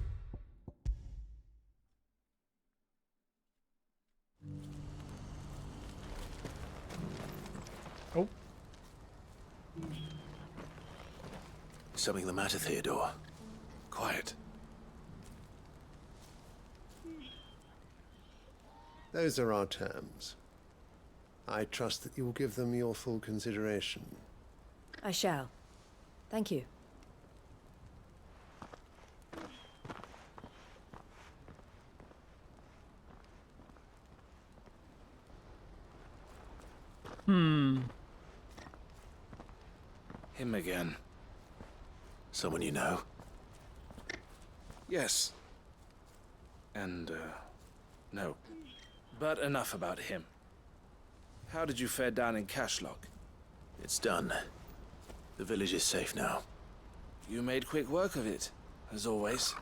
Oh. Something the matter, Theodore? Quiet. Those are our terms. I trust that you will give them your full consideration. I shall. Thank you. Him again. Someone you know? Yes. And, no. But enough about him. How did you fare down in Cashlock? It's done. The village is safe now. You made quick work of it, as always.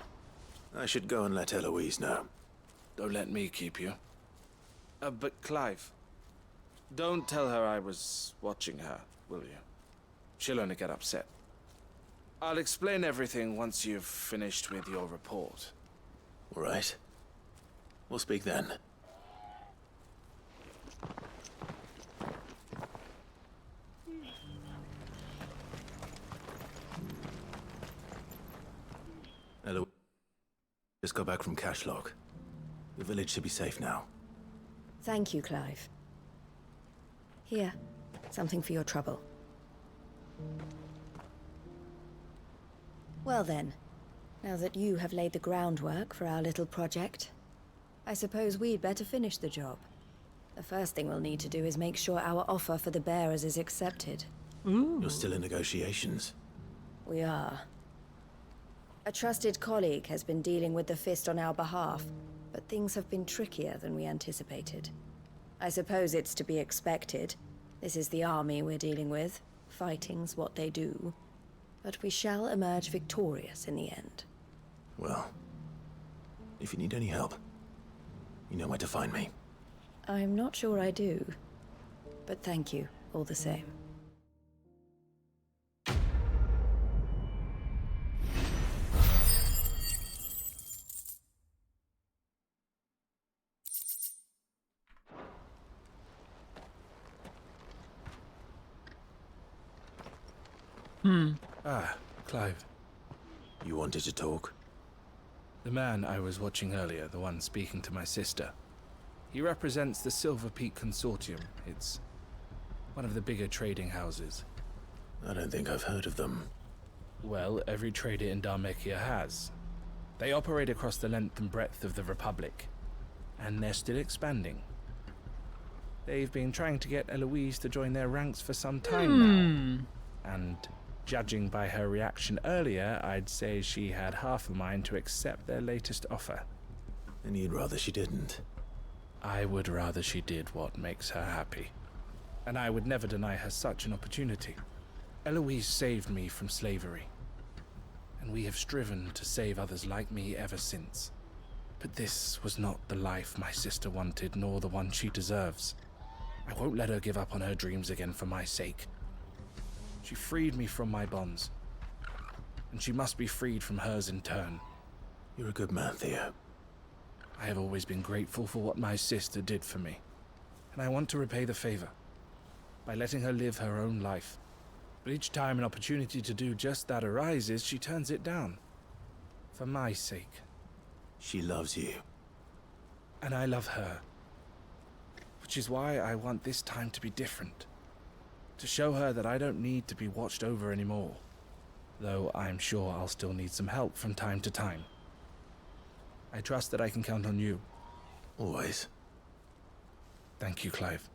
I should go and let Eloise know. Don't let me keep you. But Clive, don't tell her I was watching her, will you? She'll only get upset. I'll explain everything once you've finished with your report. All right. We'll speak then. Hello. Just got back from Cashlock. The village should be safe now. Thank you, Clive. Here, something for your trouble. Well then, now that you have laid the groundwork for our little project, I suppose we'd better finish the job. The first thing we'll need to do is make sure our offer for the bearers is accepted. You're still in negotiations. We are. A trusted colleague has been dealing with the Fist on our behalf, but things have been trickier than we anticipated. I suppose it's to be expected. This is the army we're dealing with. Fighting's what they do. But we shall emerge victorious in the end. Well, if you need any help, you know where to find me. I'm not sure I do. But thank you, all the same. Ah, Clive. You wanted to talk? The man I was watching earlier, the one speaking to my sister. He represents the Silver Peak Consortium. It's one of the bigger trading houses. I don't think I've heard of them. Well, every trader in Dharmekia has. They operate across the length and breadth of the Republic, and they're still expanding. They've been trying to get Eloise to join their ranks for some time now, and judging by her reaction earlier, I'd say she had half a mind to accept their latest offer. And you'd rather she didn't? I would rather she did what makes her happy. And I would never deny her such an opportunity. Eloise saved me from slavery, and we have striven to save others like me ever since. But this was not the life my sister wanted, nor the one she deserves. I won't let her give up on her dreams again for my sake. She freed me from my bonds, and she must be freed from hers in turn. You're a good man, Theo. I have always been grateful for what my sister did for me, and I want to repay the favor by letting her live her own life. But each time an opportunity to do just that arises, she turns it down. For my sake. She loves you. And I love her. Which is why I want this time to be different. To show her that I don't need to be watched over anymore. Though I'm sure I'll still need some help from time to time. I trust that I can count on you. Always. Thank you, Clive.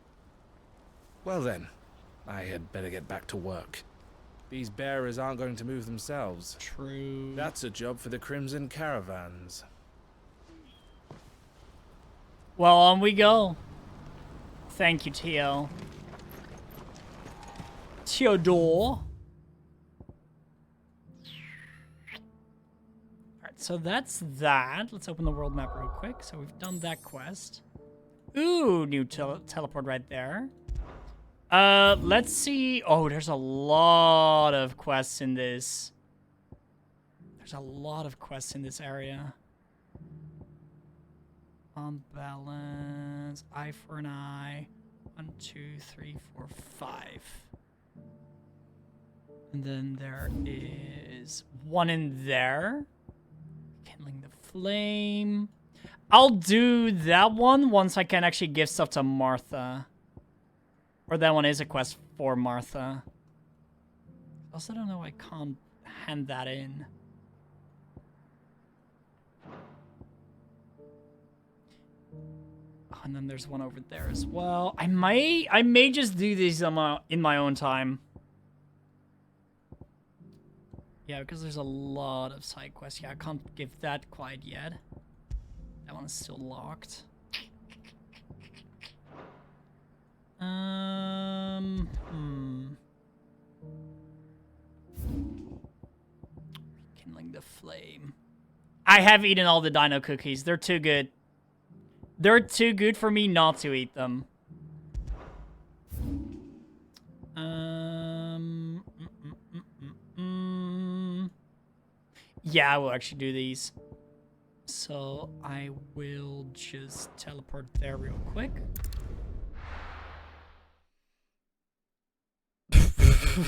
Well then, I had better get back to work. These bearers aren't going to move themselves. True. That's a job for the Crimson Caravans. Well, on we go. Thank you, Theo. Theodore. Alright, so that's that. Let's open the world map real quick. So we've done that quest. Ooh, new teleport right there. Let's see. Oh, there's a lot of quests in this. There's a lot of quests in this area. On balance, eye for an eye. 1, 2, 3, 4, 5. And then there is one in there. Kindling the flame. I'll do that one once I can actually give stuff to Martha. Or that one is a quest for Martha. Also don't know I can't hand that in. Oh, and then there's one over there as well. I may just do these in my own time. Yeah, because there's a lot of side quests. Yeah, I can't give that quite yet. That one is still locked. Kindling the flame. I have eaten all the dino cookies. They're too good. They're too good for me not to eat them. Yeah, I will actually do these. So I will just teleport there real quick.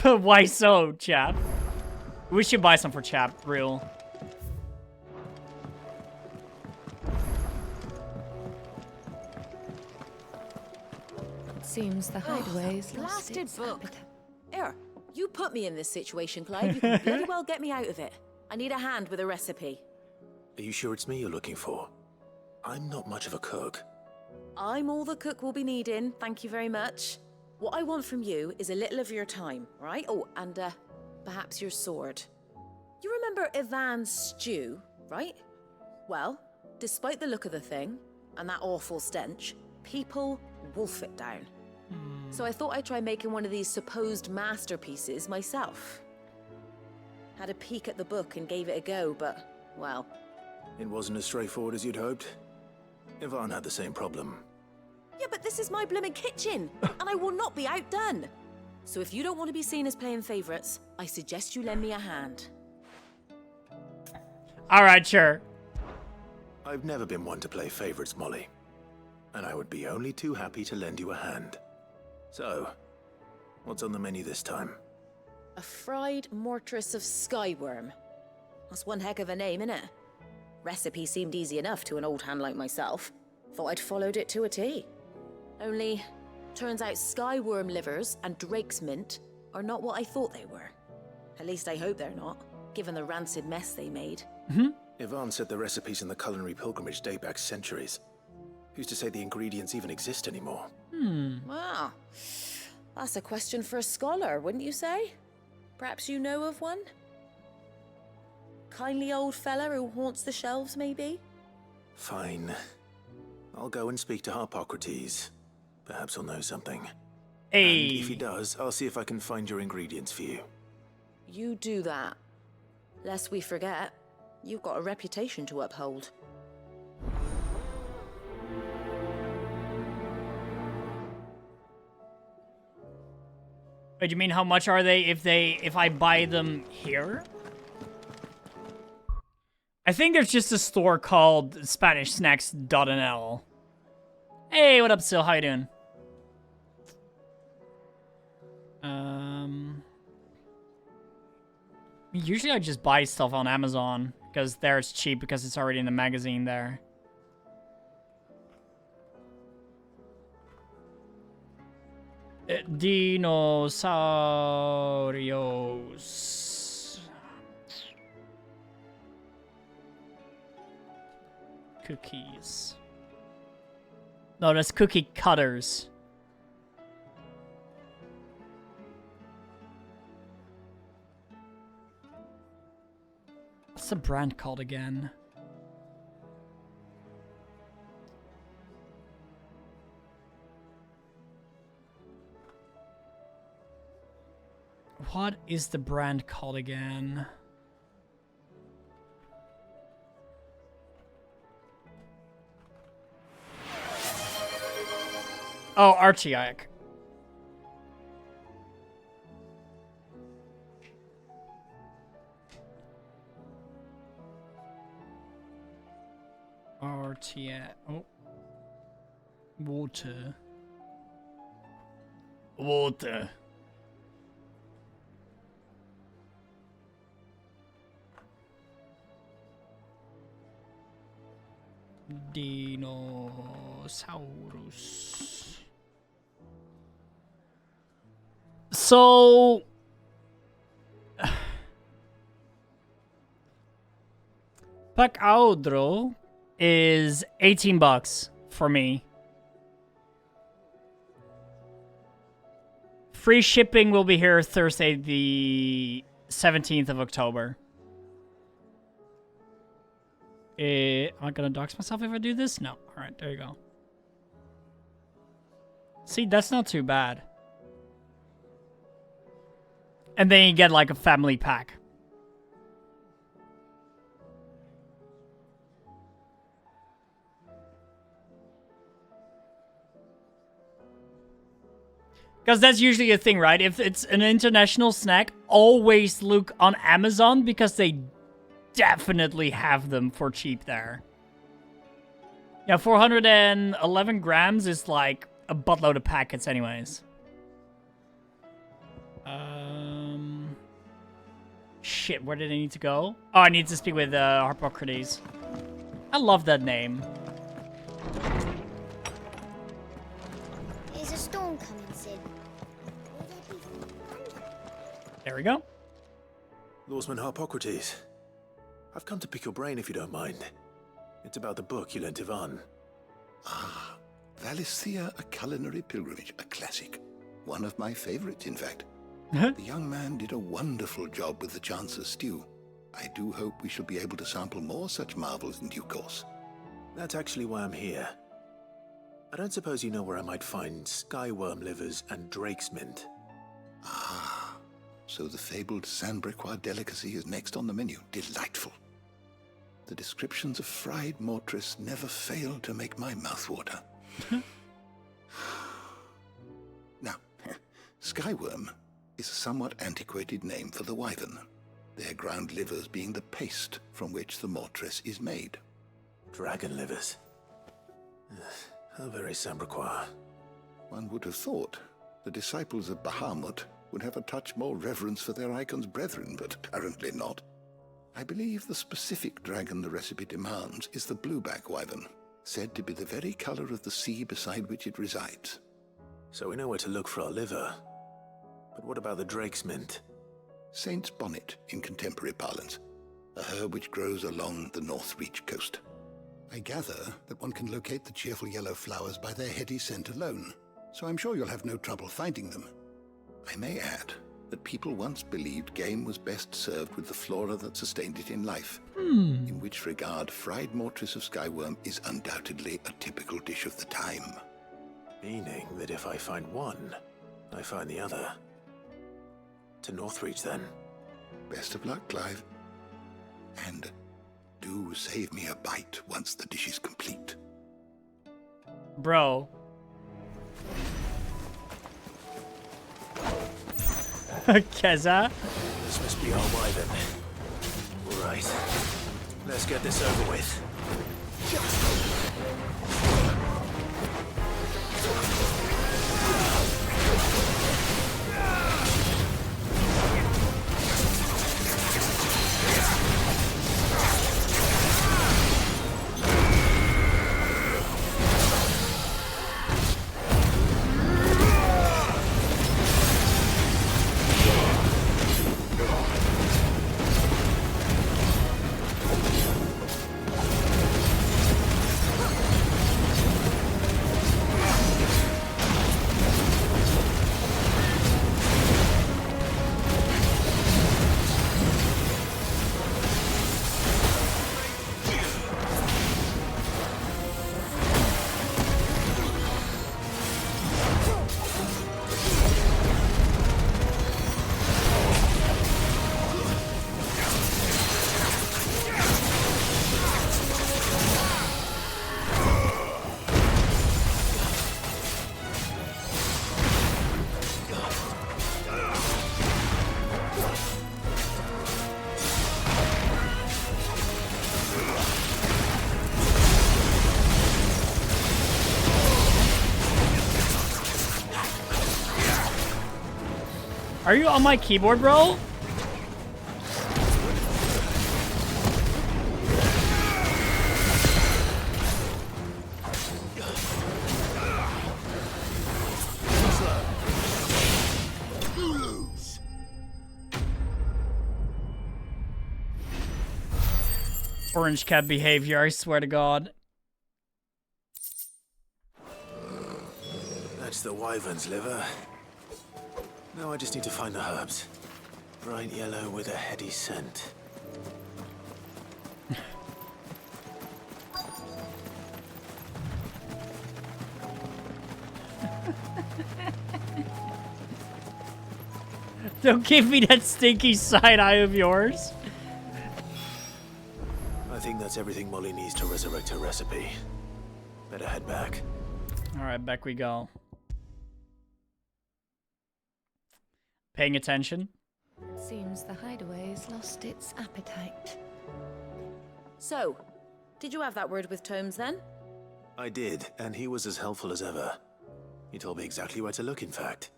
Why so, chap? We should buy some for chap, real. Seems the hideaway's lost Blasted its book. appetite. Here, you put me in this situation, Clive. You can bloody well get me out of it. I need a hand with a recipe. Are you sure it's me you're looking for? I'm not much of a cook. I'm all the cook will be needing, thank you very much. What I want from you is a little of your time, right? Oh, and perhaps your sword. You remember Ivan's stew, right? Well, despite the look of the thing, and that awful stench, people wolf it down. So I thought I'd try making one of these supposed masterpieces myself. Had a peek at the book and gave it a go, but, well... It wasn't as straightforward as you'd hoped. Ivan had the same problem. Yeah, but this is my blimmin' kitchen, and I will not be outdone. So if you don't want to be seen as playing favorites, I suggest you lend me a hand. Alright, sure. I've never been one to play favorites, Molly. And I would be only too happy to lend you a hand. So, what's on the menu this time? A fried mortress of skyworm. That's one heck of a name, innit? Recipe seemed easy enough to an old hand like myself. Thought I'd followed it to a T. Only, turns out skyworm livers and drake's mint are not what I thought they were. At least I hope they're not, given the rancid mess they made. Ivan said the recipes in the culinary pilgrimage date back centuries. Who's to say the ingredients even exist anymore? Wow. That's a question for a scholar, wouldn't you say? Perhaps you know of one? Kindly old fella who haunts the shelves, maybe? Fine. I'll go and speak to Harpocrates. Perhaps he'll know something. Hey. And if he does, I'll see if I can find your ingredients for you. You do that. Lest we forget, you've got a reputation to uphold. Wait, you mean how much are they if I buy them here? I think there's just a store called SpanishSnacks.nl. Hey, what up, Sil? How you doing? Usually I just buy stuff on Amazon because there it's cheap because it's already in the magazine there. Dinosaurios. Cookies. No, that's cookie cutters. What's the brand called again? What is the brand called again? Oh, Archaic. Archaic. Oh. Water. Water. Dinosaurus. So Pack Audro is $18 for me. Free shipping will be here Thursday the 17th of October. Am I gonna dox myself if I do this? No. Alright, there you go. See, that's not too bad. And then you get like a family pack. Because that's usually a thing, right? If it's an international snack, always look on Amazon because they definitely have them for cheap there. Yeah, 411 grams is like a buttload of packets anyways. Shit, where did I need to go? Oh, I need to speak with Harpocrates. I love that name. There's a storm coming, Sid. There we go. Lawsman Harpocrates, I've come to pick your brain if you don't mind. It's about the book you lent Ivan. Ah, Valisthea, A Culinary Pilgrimage, a classic. One of my favorites, in fact. The young man did a wonderful job with the Chance's stew. I do hope we shall be able to sample more such marvels in due course. That's actually why I'm here. I don't suppose you know where I might find skyworm livers and drake's mint. Ah, so the fabled Sandbrequois delicacy is next on the menu. Delightful. The descriptions of fried mortress never fail to make my mouth water. Now, skyworm is a somewhat antiquated name for the wyvern, their ground livers being the paste from which the mortress is made. Dragon livers. How very Sandbrequois. One would have thought the disciples of Bahamut would have a touch more reverence for their icon's brethren, but apparently not. I believe the specific dragon the recipe demands is the blueback wyvern, said to be the very color of the sea beside which it resides. So we know where to look for our liver. But what about the drake's mint? Saint's bonnet in contemporary parlance, a herb which grows along the North Reach coast. I gather that one can locate the cheerful yellow flowers by their heady scent alone, so I'm sure you'll have no trouble finding them. I may add that people once believed game was best served with the flora that sustained it in life, in which regard fried mortress of skyworm is undoubtedly a typical dish of the time. Meaning that if I find one, I find the other. To Northreach, then. Best of luck, Clive. And do save me a bite once the dish is complete. Bro. Keza? This must be our wyvern. All right. Let's get this over with. Are you on my keyboard, bro? Orange cat behavior, I swear to God. That's the wyvern's liver. Now I just need to find the herbs. Bright yellow with a heady scent. Don't give me that stinky side eye of yours. I think that's everything Molly needs to resurrect her recipe. Better head back. Alright, back we go. Paying attention. Seems the hideaway's lost its appetite. So, did you have that word with Tomes then? I did, and he was as helpful as ever. He told me exactly where to look, in fact.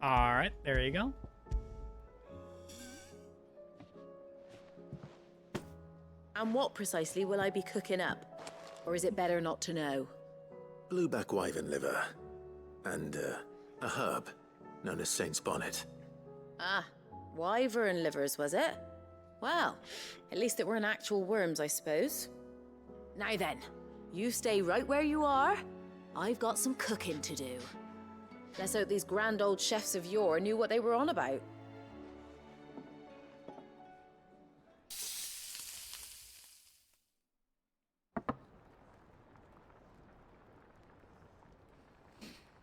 Alright, there you go. And what precisely will I be cooking up? Or is it better not to know? Blueback wyvern liver. And, a herb known as Saint's Bonnet. Ah, wyvern livers, was it? Well, at least it weren't actual worms, I suppose. Now then, you stay right where you are. I've got some cooking to do. Let's hope these grand old chefs of yore knew what they were on about.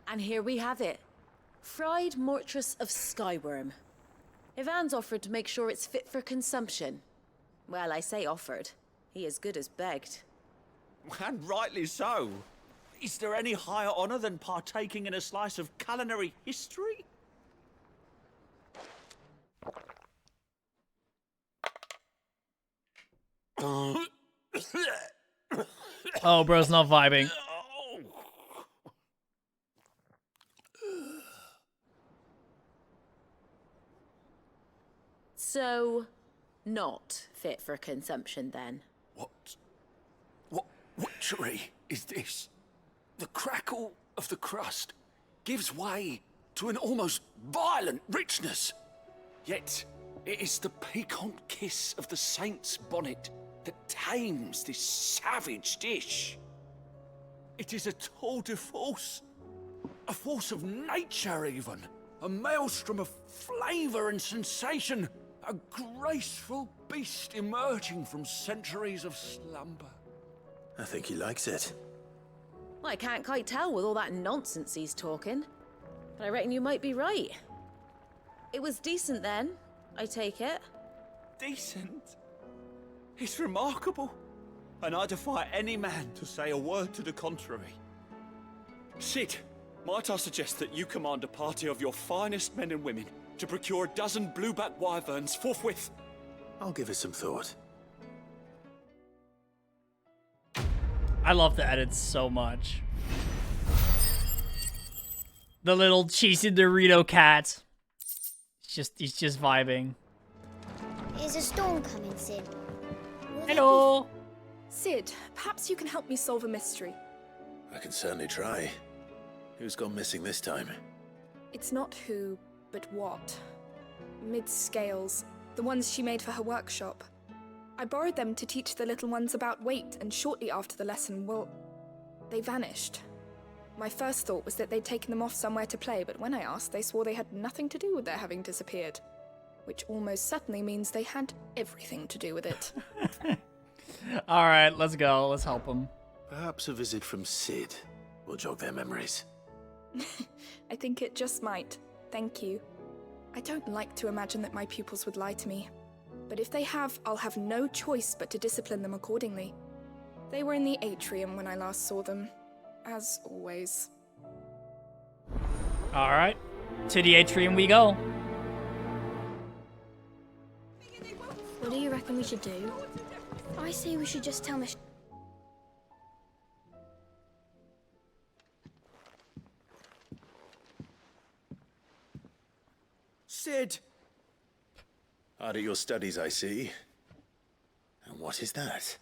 And here we have it. Fried mortress of skyworm. Ivan's offered to make sure it's fit for consumption. Well, I say offered. He as good as begged. And rightly so. Is there any higher honor than partaking in a slice of culinary history? Oh, bro's not vibing. So, not fit for consumption then? What witchery is this? The crackle of the crust gives way to an almost violent richness. Yet, it is the piquant kiss of the saint's bonnet that tames this savage dish. It is a tour de force, a force of nature even, a maelstrom of flavor and sensation, a graceful beast emerging from centuries of slumber. I think he likes it. Well, I can't quite tell with all that nonsense he's talking. But I reckon you might be right. It was decent then, I take it. Decent? It's remarkable. And I defy any man to say a word to the contrary. Sid, might I suggest that you command a party of your finest men and women to procure a dozen blueback wyverns forthwith? I'll give it some thought. I love the edits so much. The little cheesy Dorito cat. He's just vibing. Is a storm coming, Sid? Hello. Sid, perhaps you can help me solve a mystery. I can certainly try. Who's gone missing this time? It's not who, but what. Mid's scales, the ones she made for her workshop. I borrowed them to teach the little ones about weight, and shortly after the lesson, well, they vanished. My first thought was that they'd taken them off somewhere to play, but when I asked, they swore they had nothing to do with their having disappeared. Which almost certainly means they had everything to do with it. Alright, let's go. Let's help them. Perhaps a visit from Sid will jog their memories. I think it just might. Thank you. I don't like to imagine that my pupils would lie to me. But if they have, I'll have no choice but to discipline them accordingly. They were in the atrium when I last saw them, as always. Alright, to the atrium we go. What do you reckon we should do? I say we should just tell Miss... Sid! Hard at your studies, I see. And what is that?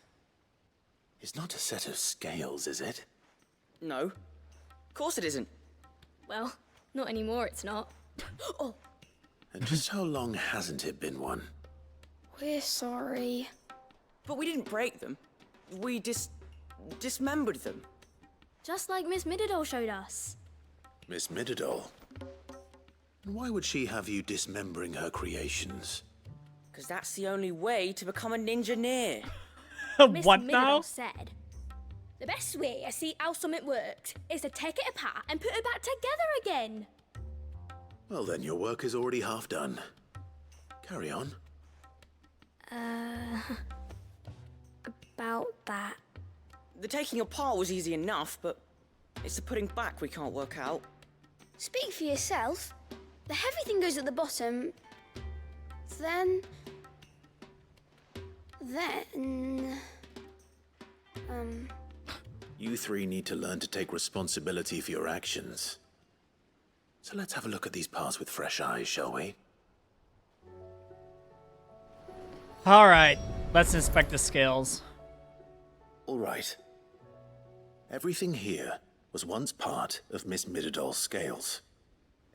It's not a set of scales, is it? No. Of course it isn't. Well, not anymore, it's not. Oh, And just how long hasn't it been one? we're sorry. But we didn't break them. We dismembered them. Just like Miss Middledore showed us. Miss Middledore? And why would she have you dismembering her creations? Because that's the only way to become a ninja-neer. Miss What Middledore now? said, the best way to see how something works is to take it apart and put it back together again. Well, then your work is already half done. Carry on. About that. The taking apart was easy enough, but it's the putting back we can't work out. Speak for yourself. The heavy thing goes at the bottom. Then... Then... You three need to learn to take responsibility for your actions. So let's have a look at these parts with fresh eyes, shall we? All right, let's inspect the scales. All right. Everything here was once part of Miss Midadol's scales.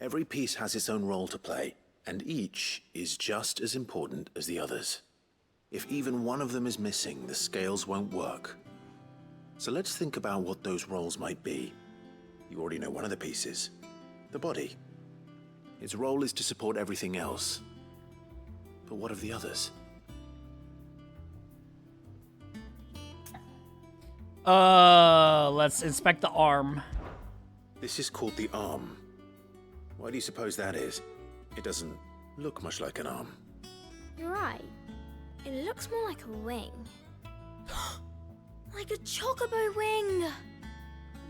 Every piece has its own role to play, and each is just as important as the others. If even one of them is missing, the scales won't work. So let's think about what those roles might be. You already know one of the pieces, the body. Its role is to support everything else. But what of the others? Let's inspect the arm. This is called the arm. Why do you suppose that is? It doesn't look much like an arm. You're right. It looks more like a wing. Like a chocobo wing!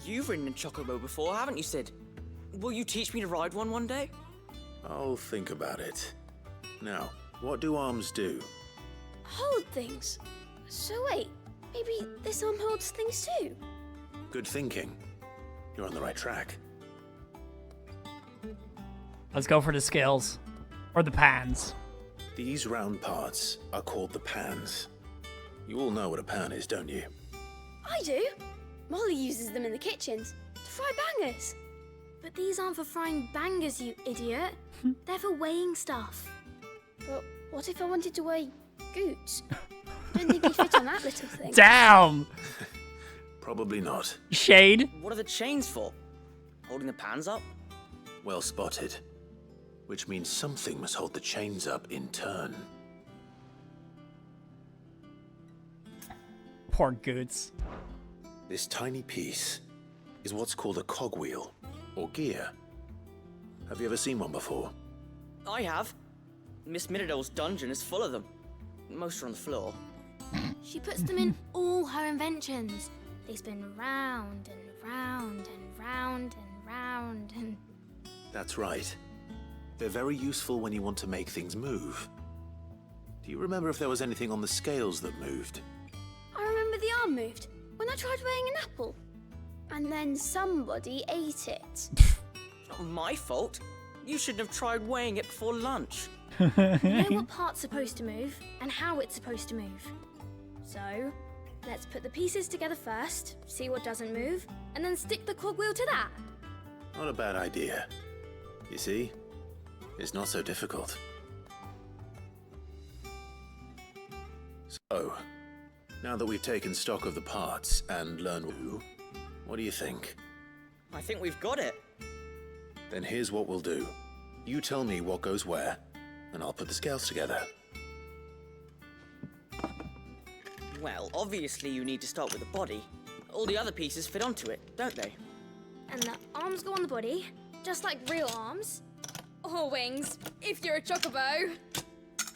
You've ridden a chocobo before, haven't you, Sid? Will you teach me to ride one day? I'll think about it. Now, what do arms do? Hold things. So wait, maybe this arm holds things too? Good thinking. You're on the right track. Let's go for the scales. Or the pans. These round parts are called the pans. You all know what a pan is, don't you? I do. Molly uses them in the kitchens to fry bangers. But these aren't for frying bangers, you idiot. They're for weighing stuff. But what if I wanted to weigh goots? Don't think he'd fit on that little thing. Damn! Probably not. Shade? What are the chains for? Holding the pans up? Well spotted. Which means something must hold the chains up in turn. Poor goods. This tiny piece is what's called a cogwheel, or gear. Have you ever seen one before? I have. Miss Midadol's dungeon is full of them. Most are on the floor. She puts them in all her inventions. They spin round and round and round and round and... That's right. They're very useful when you want to make things move. Do you remember if there was anything on the scales that moved? I remember the arm moved when I tried weighing an apple. And then somebody ate it. Not my fault. You shouldn't have tried weighing it before lunch. You know what part's supposed to move and how it's supposed to move. So, let's put the pieces together first, see what doesn't move, and then stick the cogwheel to that. Not a bad idea. You see? It's not so difficult. So, now that we've taken stock of the parts and learned who, what do you think? I think we've got it. Then here's what we'll do. You tell me what goes where, and I'll put the scales together. Well, obviously you need to start with the body. All the other pieces fit onto it, don't they? And the arms go on the body, just like real arms. Or wings, if you're a chocobo.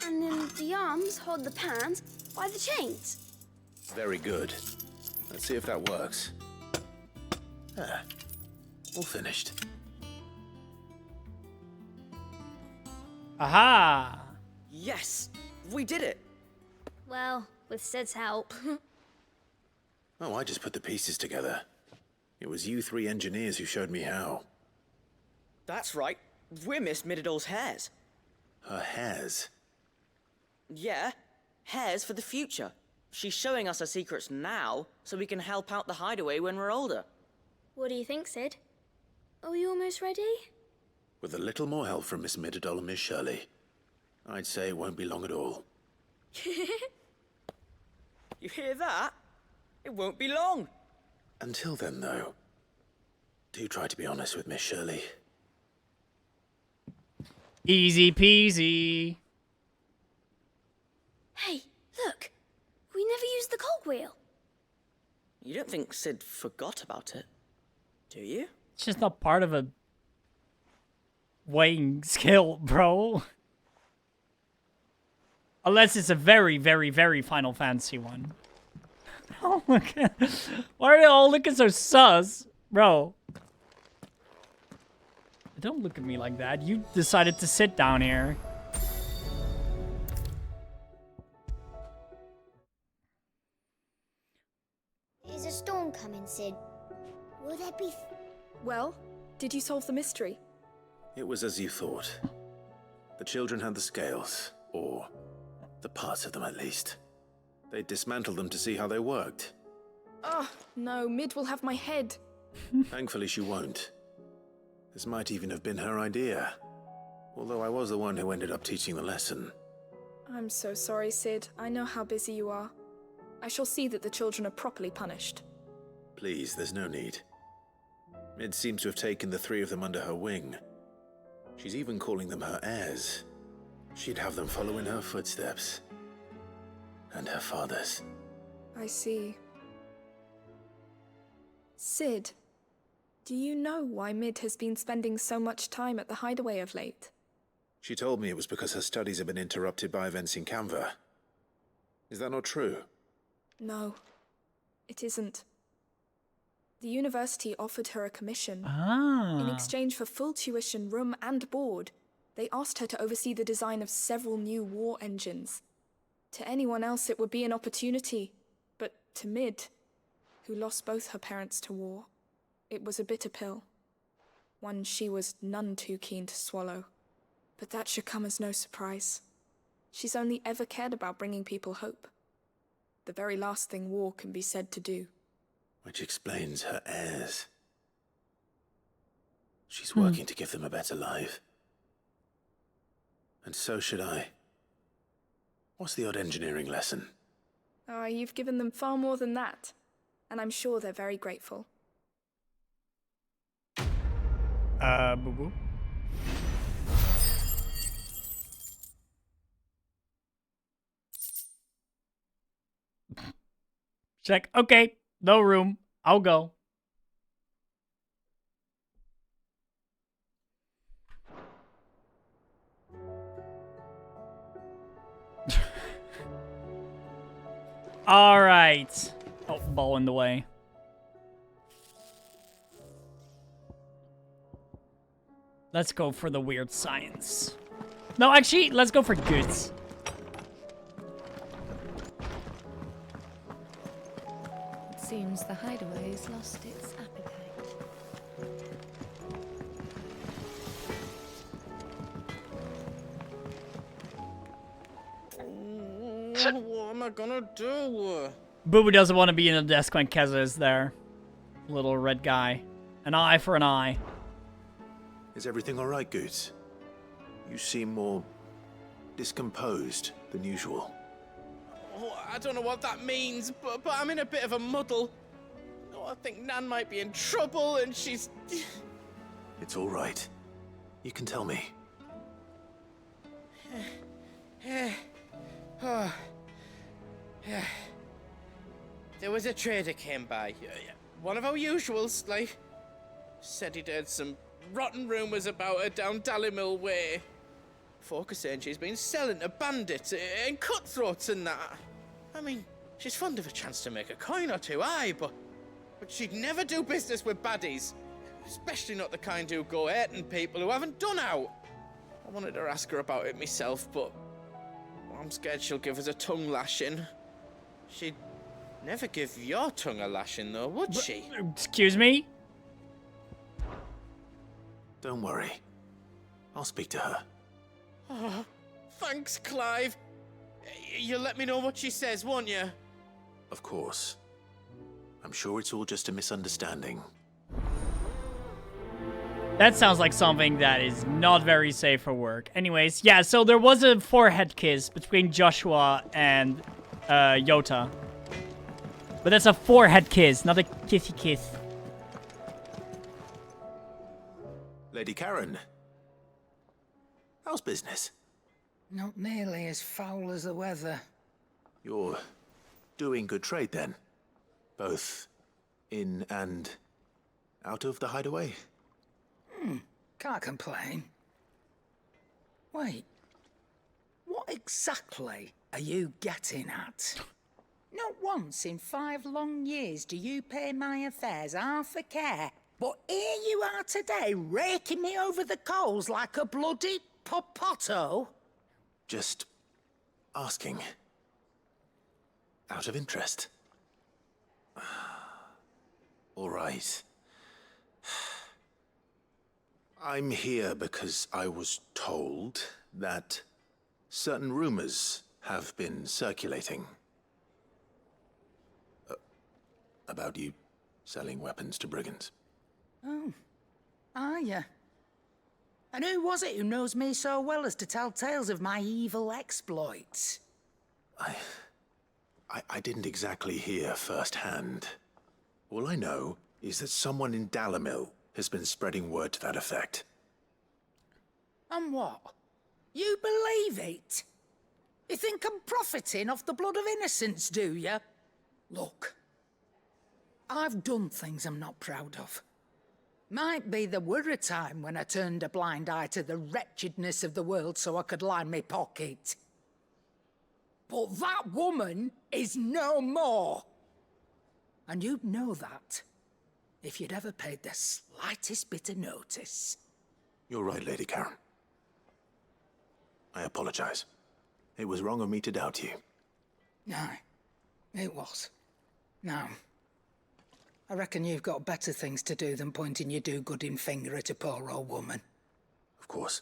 And then the arms hold the pans by the chains. Very good. Let's see if that works. Ah, all finished. Aha! Yes, we did it. Well, with Sid's help. Oh, I just put the pieces together. It was you three engineers who showed me how. That's right. We're Miss Midadol's hairs. Her hairs? Yeah, hairs for the future. She's showing us her secrets now, so we can help out the hideaway when we're older. What do you think, Sid? Are we almost ready? With a little more help from Miss Midadol and Miss Shirley, I'd say it won't be long at all. You hear that? It won't be long. Until then, though, do try to be honest with Miss Shirley. Easy peasy. Hey, look. We never used the cogwheel. You don't think Sid forgot about it, do you? It's just not part of a weighing scale, bro. Unless it's a very, very, very Final Fantasy one. Oh, look at... Why are they all looking so sus? Bro. Don't look at me like that. You decided to sit down here. I'm coming, Sid. Will there be... Well, did you solve the mystery? It was as you thought. The children had the scales, or the parts of them at least. They dismantled them to see how they worked. Oh, no, Mid will have my head. Thankfully she won't. This might even have been her idea. Although I was the one who ended up teaching the lesson. I'm so sorry, Sid. I know how busy you are. I shall see that the children are properly punished. Please, there's no need. Mid seems to have taken the three of them under her wing. She's even calling them her heirs. She'd have them follow in her footsteps. And her father's. I see. Sid, do you know why Mid has been spending so much time at the hideaway of late? She told me it was because her studies have been interrupted by events in Canva. Is that not true? No, it isn't. The university offered her a commission. In exchange for full tuition, room and board, they asked her to oversee the design of several new war engines. To anyone else it would be an opportunity, but to Mid, who lost both her parents to war, it was a bitter pill. One she was none too keen to swallow. But that should come as no surprise. She's only ever cared about bringing people hope. The very last thing war can be said to do. Which explains her heirs. She's working to give them a better life. And so should I. What's the odd engineering lesson? Ah, you've given them far more than that. And I'm sure they're very grateful. Boo-boo. Check. Okay, no room. I'll go. All right. Oh, ball in the way. Let's go for the weird science. No, actually, let's go for goods. It seems the hideaway has lost its appetite. What am I gonna do? Boo Boo doesn't want to be in the desk when Keza is there. Little red guy. An eye for an eye. Is everything all right, Goots? You seem more discomposed than usual. Oh, I don't know what that means, but I'm in a bit of a muddle. Oh, I think Nan might be in trouble, and she's... It's all right. You can tell me. There was a trader came by. One of our usuals, like... Said he'd heard some rotten rumours about her down Dallymill Way. Folk are saying she's been selling to bandits and cutthroats and that. I mean, she's fond of a chance to make a coin or two, aye, but she'd never do business with baddies. Especially not the kind who go hurting people who haven't done out. I wanted to ask her about it myself, but I'm scared she'll give us a tongue lashing. She'd never give your tongue a lashing, though, would she? Excuse me? Don't worry. I'll speak to her. Oh, thanks, Clive. You'll let me know what she says, won't you? Of course. I'm sure it's all just a misunderstanding. That sounds like something that is not very safe for work. Anyways, yeah, so there was a forehead kiss between Joshua and Yota. But that's a forehead kiss, not a kissy kiss. Lady Karen, how's business? Not nearly as foul as the weather. You're doing good trade then? Both in and out of the hideaway? Can't complain. Wait, what exactly are you getting at? Not once in 5 long years do you pay my affairs half a care. But here you are today, raking me over the coals like a bloody popoto. Just asking. Out of interest. All right. I'm here because I was told that certain rumors have been circulating about you selling weapons to brigands. Oh, are you? And who was it who knows me so well as to tell tales of my evil exploits? I didn't exactly hear firsthand. All I know is that someone in Dalamil has been spreading word to that effect. And what? You believe it? You think I'm profiting off the blood of innocents, do you? Look, I've done things I'm not proud of. Might be there were a time when I turned a blind eye to the wretchedness of the world so I could line my pocket. But that woman is no more. And you'd know that if you'd ever paid the slightest bit of notice. You're right, Lady Karen. I apologize. It was wrong of me to doubt you. No, it was. Now, I reckon you've got better things to do than pointing your do-gooding finger at a poor old woman. Of course.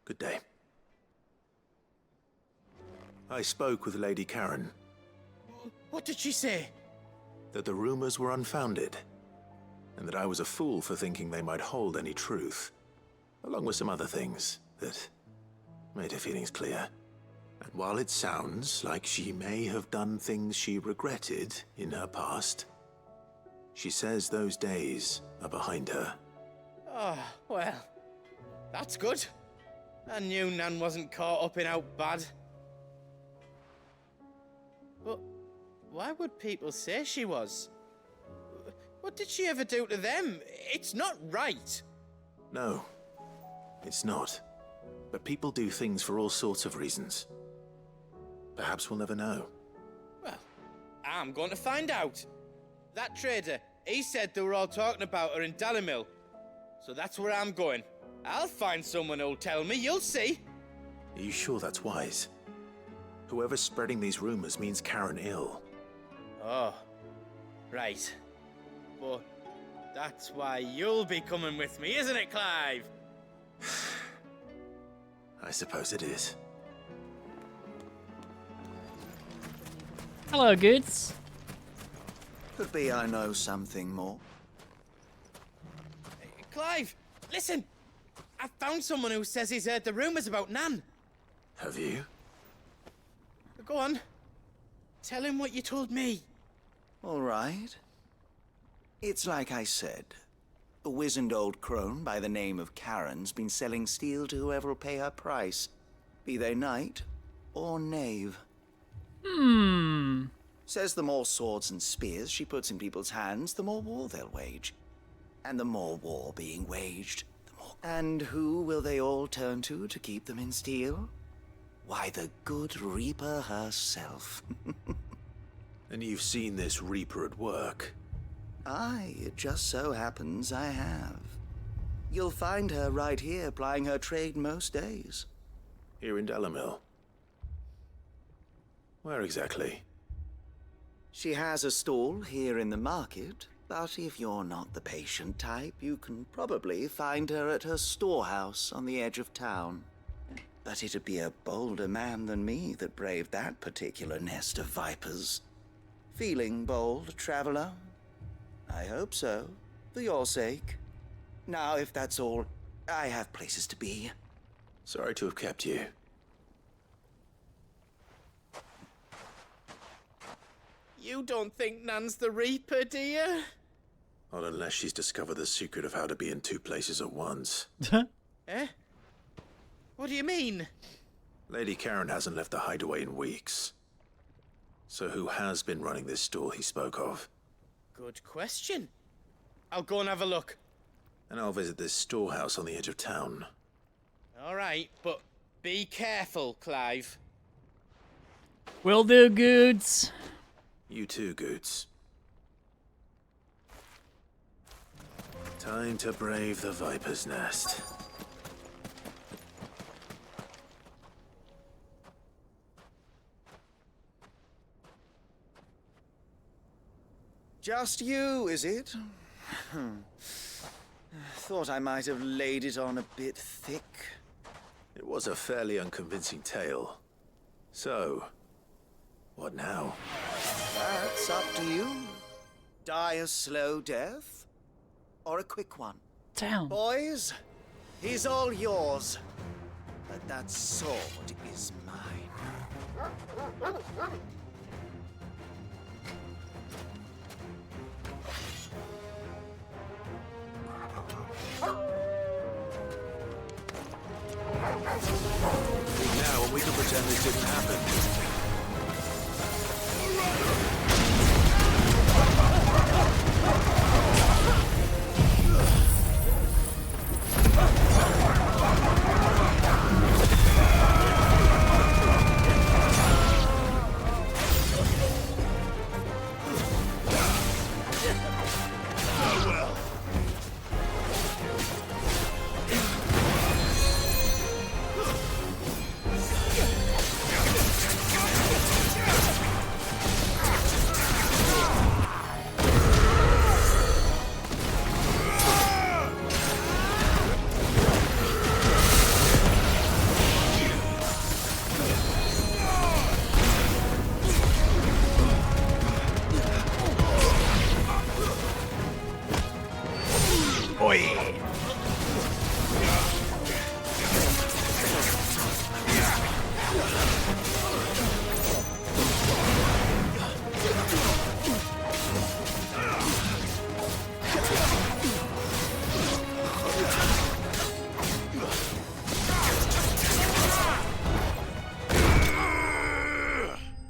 Good day. I spoke with Lady Karen. What did she say? That the rumors were unfounded, and that I was a fool for thinking they might hold any truth, along with some other things that made her feelings clear. And while it sounds like she may have done things she regretted in her past, she says those days are behind her. Oh, well, that's good. I knew Nan wasn't caught up in out bad. But why would people say she was? What did she ever do to them? It's not right. No, it's not. But people do things for all sorts of reasons. Perhaps we'll never know. Well, I'm going to find out. That trader, he said they were all talking about her in Dalamil. So that's where I'm going. I'll find someone who'll tell me, you'll see. Are you sure that's wise? Whoever's spreading these rumors means Karen ill. Oh, right. But that's why you'll be coming with me, isn't it, Clive? I suppose it is. Hello, Goods. Could be I know something more. Clive, listen! I found someone who says he's heard the rumors about Nan. Have you? Go on. Tell him what you told me. All right. It's like I said. A wizened old crone by the name of Karen's been selling steel to whoever'll pay her price, be they knight or knave. Says the more swords and spears she puts in people's hands, the more war they'll wage. And the more war being waged, the more... And who will they all turn to keep them in steel? Why, the good Reaper herself. And you've seen this Reaper at work? Aye, it just so happens I have. You'll find her right here plying her trade most days. Here in Dalamil? Where exactly? She has a stall here in the market, but if you're not the patient type, you can probably find her at her storehouse on the edge of town. But it'd be a bolder man than me that braved that particular nest of vipers. Feeling bold, traveler? I hope so, for your sake. Now, if that's all, I have places to be. Sorry to have kept you. You don't think Nan's the Reaper, do you? Not unless she's discovered the secret of how to be in two places at once. Eh? What do you mean? Lady Karen hasn't left the hideaway in weeks. So who has been running this stall he spoke of? Good question. I'll go and have a look. And I'll visit this storehouse on the edge of town. All right, but be careful, Clive. Will do, Goods. You too, Goods. Time to brave the Viper's Nest. Just you, is it? Thought I might have laid it on a bit thick. It was a fairly unconvincing tale. So, what now? That's up to you. Die a slow death, or a quick one. Damn. Boys, he's all yours. But that sword is mine. Now, and we can pretend this didn't happen.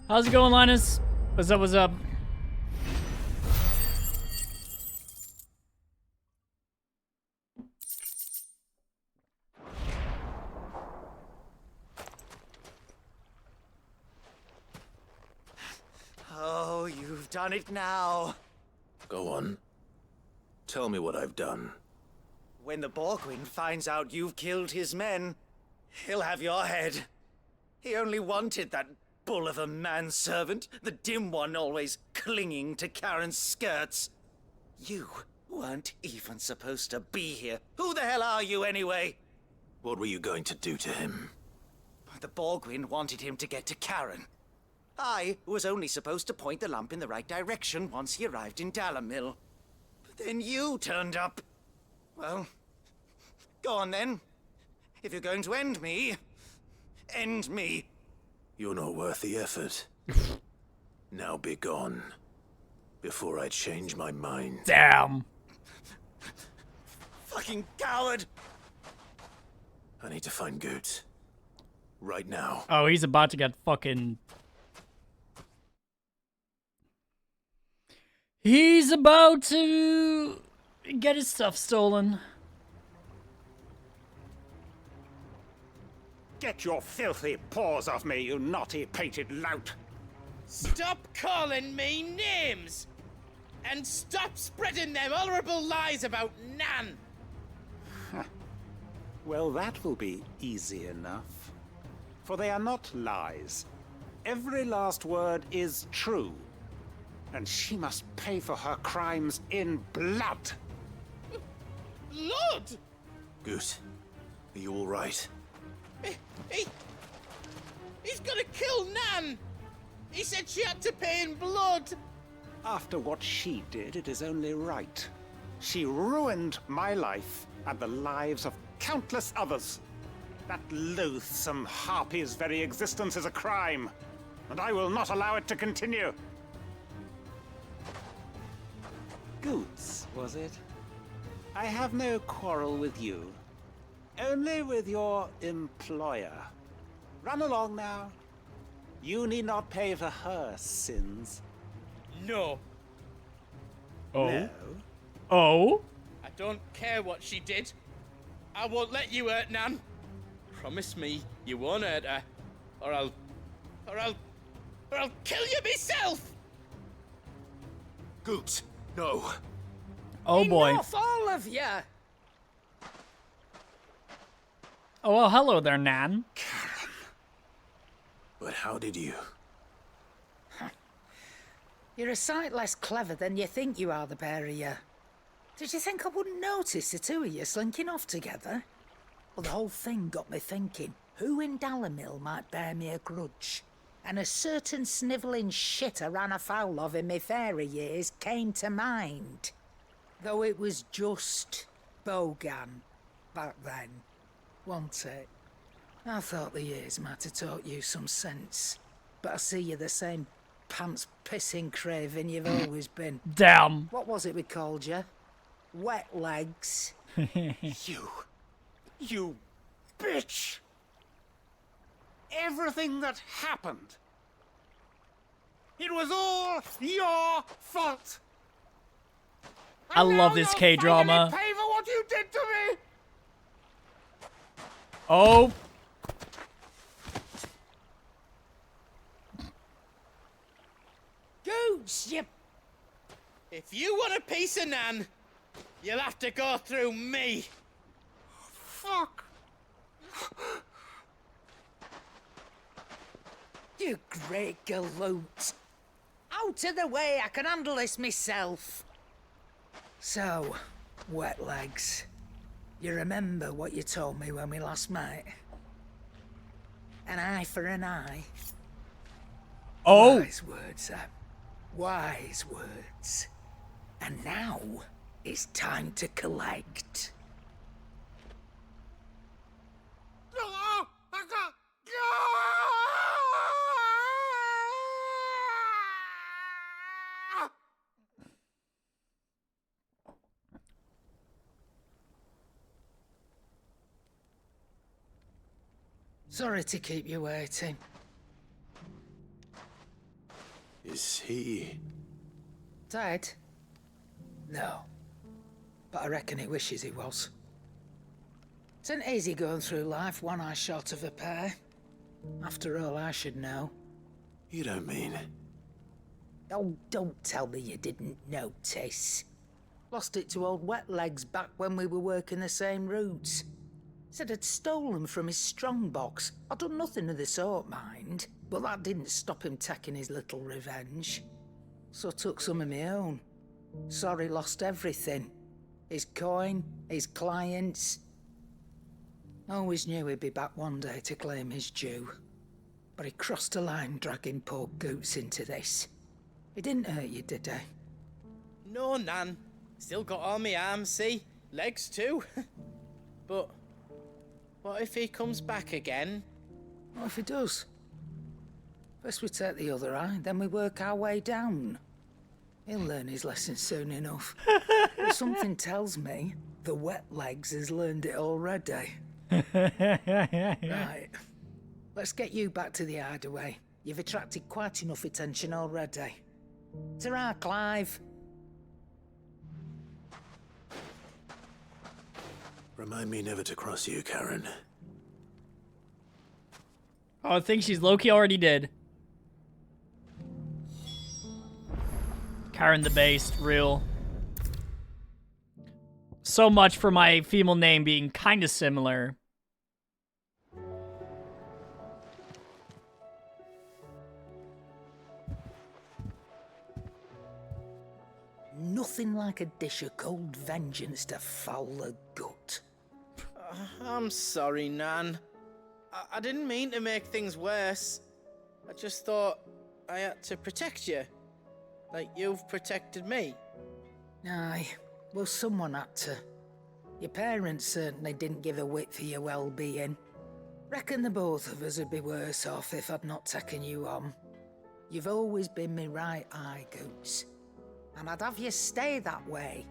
How's it going, Linus? What's up, what's up? Oh, you've done it now. Go on. Tell me what I've done. When the Borgwyn finds out you've killed his men, he'll have your head. He only wanted that bull of a manservant, the dim one always clinging to Karen's skirts. You weren't even supposed to be here. Who the hell are you anyway? What were you going to do to him? The Borgwyn wanted him to get to Karen. I was only supposed to point the lamp in the right direction once he arrived in Dalamil. But then you turned up. Well, go on then. If you're going to end me, end me. You're not worth the effort. Now be gone. Before I change my mind. Damn. Fucking coward. I need to find Goot. Right now. Oh, he's about to get fucking... He's about to get his stuff stolen. Get your filthy paws off me, you naughty-pated lout! Stop calling me names! And stop spreading them horrible lies about Nan! Well, that will be easy enough. For they are not lies. Every last word is true. And she must pay for her crimes in blood. Blood? Goot, are you all right? He's gonna kill Nan! He said she had to pay in blood! After what she did, it is only right. She ruined my life and the lives of countless others. That loathsome harpy's very existence is a crime, and I will not allow it to continue. Goots, was it? I have no quarrel with you. Only with your employer. Run along now. You need not pay for her sins. No. Oh? No. Oh? I don't care what she did. I won't let you hurt Nan. Promise me you won't hurt her, or I'll kill you myself. Goot, no. Oh boy. Enough, all of you. Oh, well, hello there, Nan. But how did you? You're a sight less clever than you think you are, the pair of you. Did you think I wouldn't notice the two of you slinking off together? Well, the whole thing got me thinking, who in Dalimil might bear me a grudge? And a certain snivelling shit I ran afoul of in my fairy years came to mind. Though it was just Bogan back then, wasn't it? I thought the years might have taught you some sense, but I see you're the same pants-pissing craven you've always been. Damn. What was it we called you? Wet legs. You bitch! Everything that happened, it was all your fault. I love this K-drama. Pay for what you did to me. Oh. Gooch, you... If you want a piece of Nan, you'll have to go through me. Fuck. You great galoot. Out of the way, I can handle this myself. So, wet legs. You remember what you told me when we last met? An eye for an eye. Oh. Wise words, Sam. Wise words. And now, it's time to collect. Sorry to keep you waiting. Is he... Dead? No. But I reckon he wishes he was. It isn't easy going through life one eye short of a pair. After all, I should know. You don't mean... Oh, don't tell me you didn't notice. Lost it to old Wet Legs back when we were working the same routes. Said I'd stolen from his strongbox. I'd done nothing of the sort, mind. But that didn't stop him taking his little revenge. So I took some of my own. Sorry, lost everything. His coin, his clients. Always knew he'd be back one day to claim his due. But he crossed a line dragging poor Goots into this. He didn't hurt you, did he? No, Nan. Still got all my arms, see? Legs too. But what if he comes back again? What if he does? First we take the other eye, then we work our way down. He'll learn his lesson soon enough. But something tells me the Wet Legs has learned it already. Right. Let's get you back to the hideaway. You've attracted quite enough attention already. Ta-ra, Clive. Remind me never to cross you, Karen. Oh, I think she's low-key already did. Karen the Based, real. So much for my female name being kind of similar. Nothing like a dish of cold vengeance to foul the gut. I'm sorry, Nan. I didn't mean to make things worse. I just thought I had to protect you. Like you've protected me. Aye, well, someone had to. Your parents certainly didn't give a whit for your well-being. Reckon the both of us would be worse off if I'd not taken you on. You've always been me right eye, Goots. And I'd have you stay that way.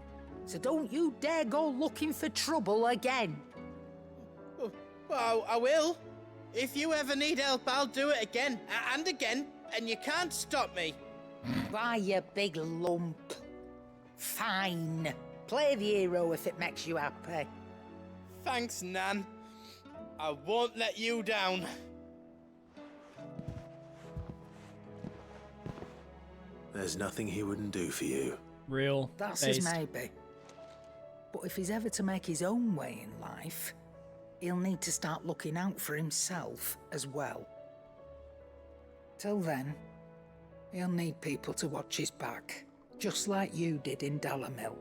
So don't you dare go looking for trouble again. Well, I will. If you ever need help, I'll do it again and again, and you can't stop me. Why, you big lump. Fine. Play the hero if it makes you happy. Thanks, Nan. I won't let you down. There's nothing he wouldn't do for you. Real. That's his maybe. But if he's ever to make his own way in life, he'll need to start looking out for himself as well. Till then, He'll need people to watch his back, just like you did in Dalamil.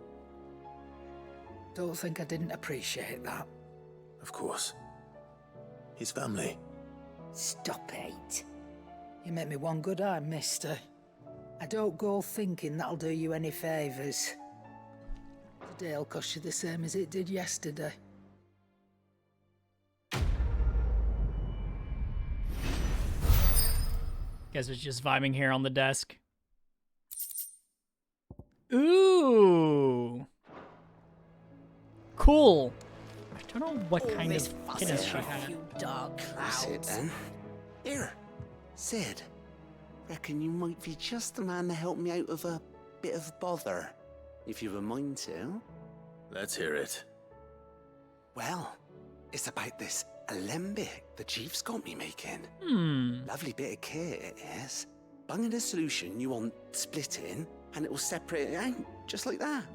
Don't think I didn't appreciate that. Of course. His family. Stop it. You make me one good eye, mister. I don't go thinking that'll do you any favours. Today'll cost you the same as it did yesterday. Guess it's just vibing here on the desk. Ooh. Cool. I don't know what kind of kittens she had. Dark That's it then. Here, Sid. Reckon you might be just the man to help me out of a bit of bother, if you've a mind to. Let's hear it. Well, it's about this alembic the chief's got me making. Lovely bit of kit it is. Bunging a solution you want splitting, and it will separate it out, just like that.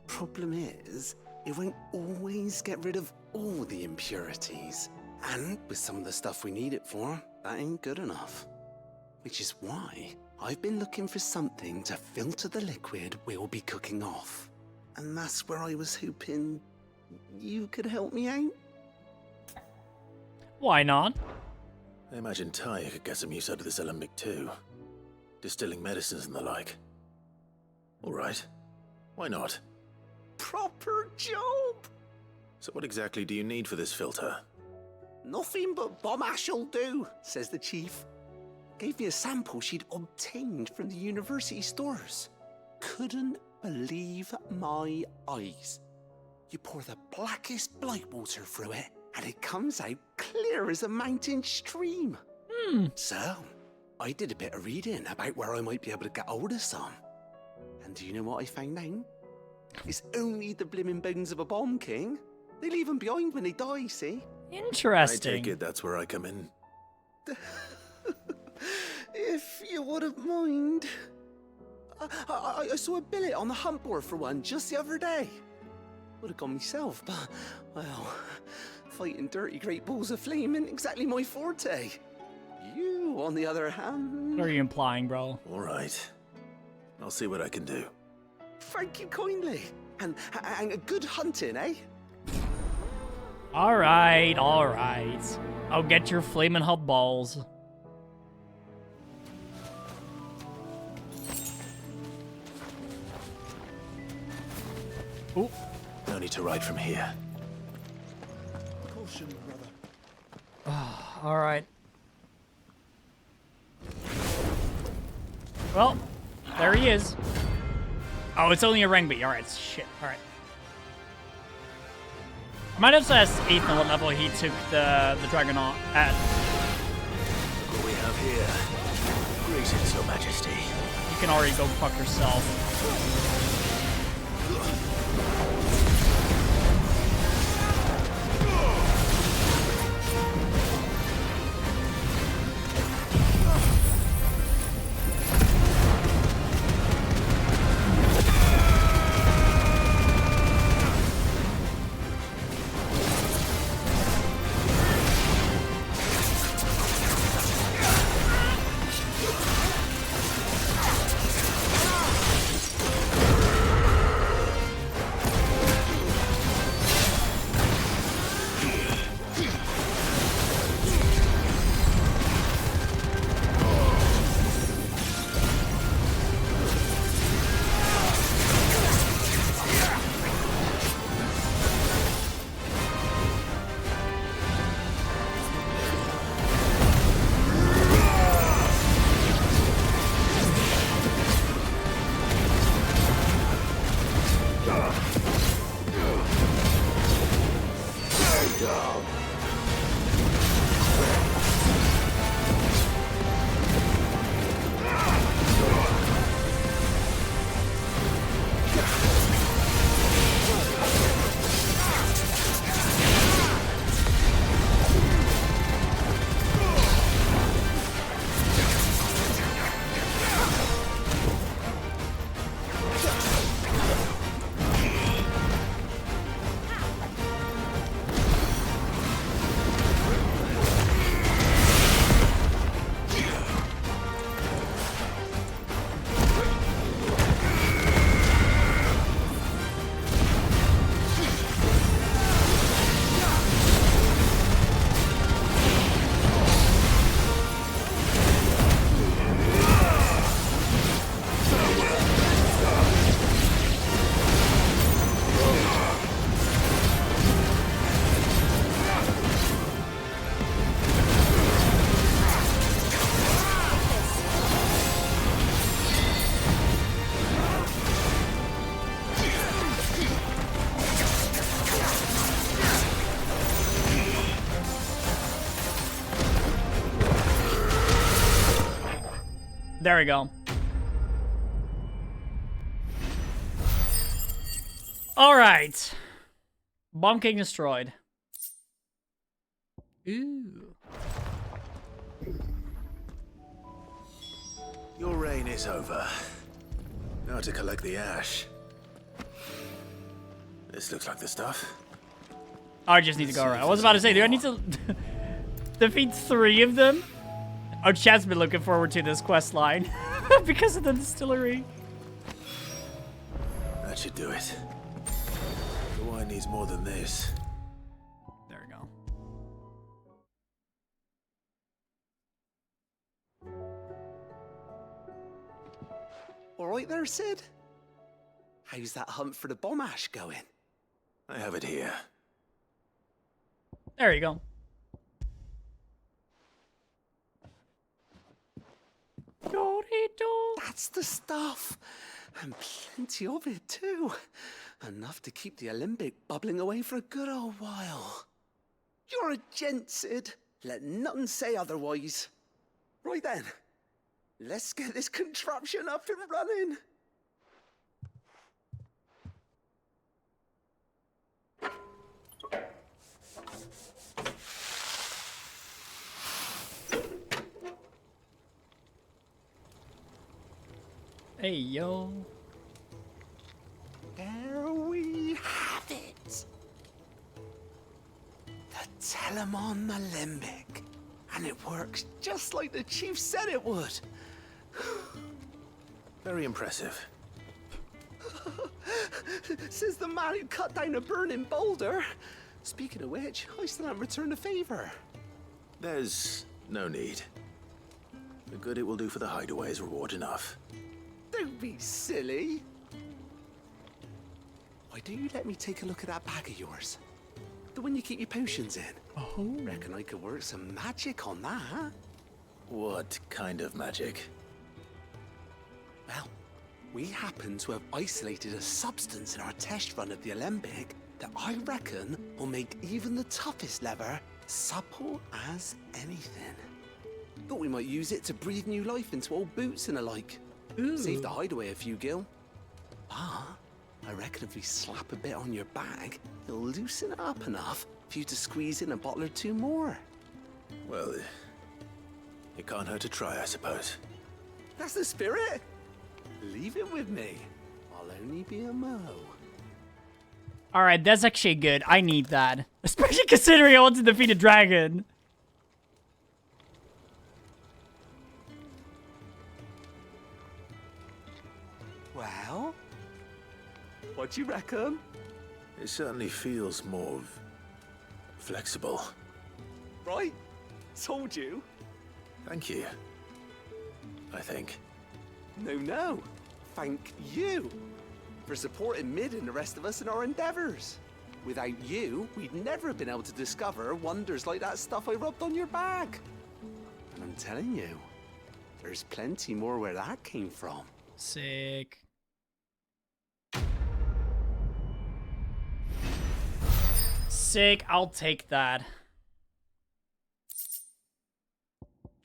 Problem is, it won't always get rid of all the impurities. And with some of the stuff we need it for, that ain't good enough. Which is why I've been looking for something to filter the liquid we'll be cooking off. And that's where I was hoping you could help me out. Why not? I imagine Ty could get some use out of this alembic too. Distilling medicines and the like. Alright. Why not? Proper job! So what exactly do you need for this filter? Nothing but bomb ash'll do, says the chief. Gave me a sample she'd obtained from the university stores. Couldn't believe my eyes. You pour the blackest blight water through it, and it comes out clear as a mountain stream. So, I did a bit of reading about where I might be able to get hold of some. And do you know what I found out? It's only the blimmin' bones of a bomb king. They leave them behind when they die, see? Interesting. I take it that's where I come in. If you wouldn't mind. I saw a billet on the hunt board for one just the other day. Would have gone myself, but, well, fighting dirty great balls of flame ain't exactly my forte. You, on the other hand... What are you implying, bro? Alright. I'll see what I can do. Thank you kindly. And a good hunting, eh? Alright, alright. I'll get your flamin' hot balls. Ooh. No need to ride from here. Caution, brother. Alright. Well, there he is. Oh, it's only a Rangby. Alright, shit. Alright. I might have asked Ethan what level he took the Dragonaut at. Look what we have here. Greetings, Your Majesty. You can already go fuck yourself. There we go. All right. Bomb King destroyed. Ooh. Your reign is over. Now to collect the ash. This looks like the stuff. I just need to go around. I was about to say, do I need to defeat 3 of them? Oh, Chad's been looking forward to this quest line because of the distillery. That should do it. The wine needs more than this. There we go. All right there, Sid? How's that hunt for the bomb ash going? I have it here. There you go. That's the stuff. And plenty of it, too. Enough to keep the alembic bubbling away for a good old while. You're a gent, Sid. Let nothing say otherwise. Right then. Let's get this contraption up and running. Hey, yo. There we have it. The Telemon Alembic. And it works just like the chief said it would. Very impressive. Says the man who cut down a burning boulder. Speaking of which, I still haven't returned the favor. There's no need. The good it will do for the hideaway is reward enough. Don't be silly. Why don't you let me take a look at that bag of yours? The one you keep your potions in. Oh. Reckon I could work some magic on that. What kind of magic? Well, we happen to have isolated a substance in our test run of the Alembic that I reckon will make even the toughest leather supple as anything. Thought we might use it to breathe new life into old boots and the like. Save the hideaway a few gil. Ah, I reckon if we slap a bit on your bag, it'll loosen it up enough for you to squeeze in a bottle or 2 more. Well, it can't hurt to try, I suppose. That's the spirit. Leave it with me. I'll only be a mo. All right, that's actually good. I need that. Especially considering I want to defeat a dragon. Well, what do you reckon? It certainly feels more flexible. Right? Told you. Thank you. I think. No. Thank you for supporting Mid and the rest of us in our endeavors. Without you, we'd never have been able to discover wonders like that stuff I rubbed on your bag. And I'm telling you, there's plenty more where that came from. Sick. Sick, I'll take that.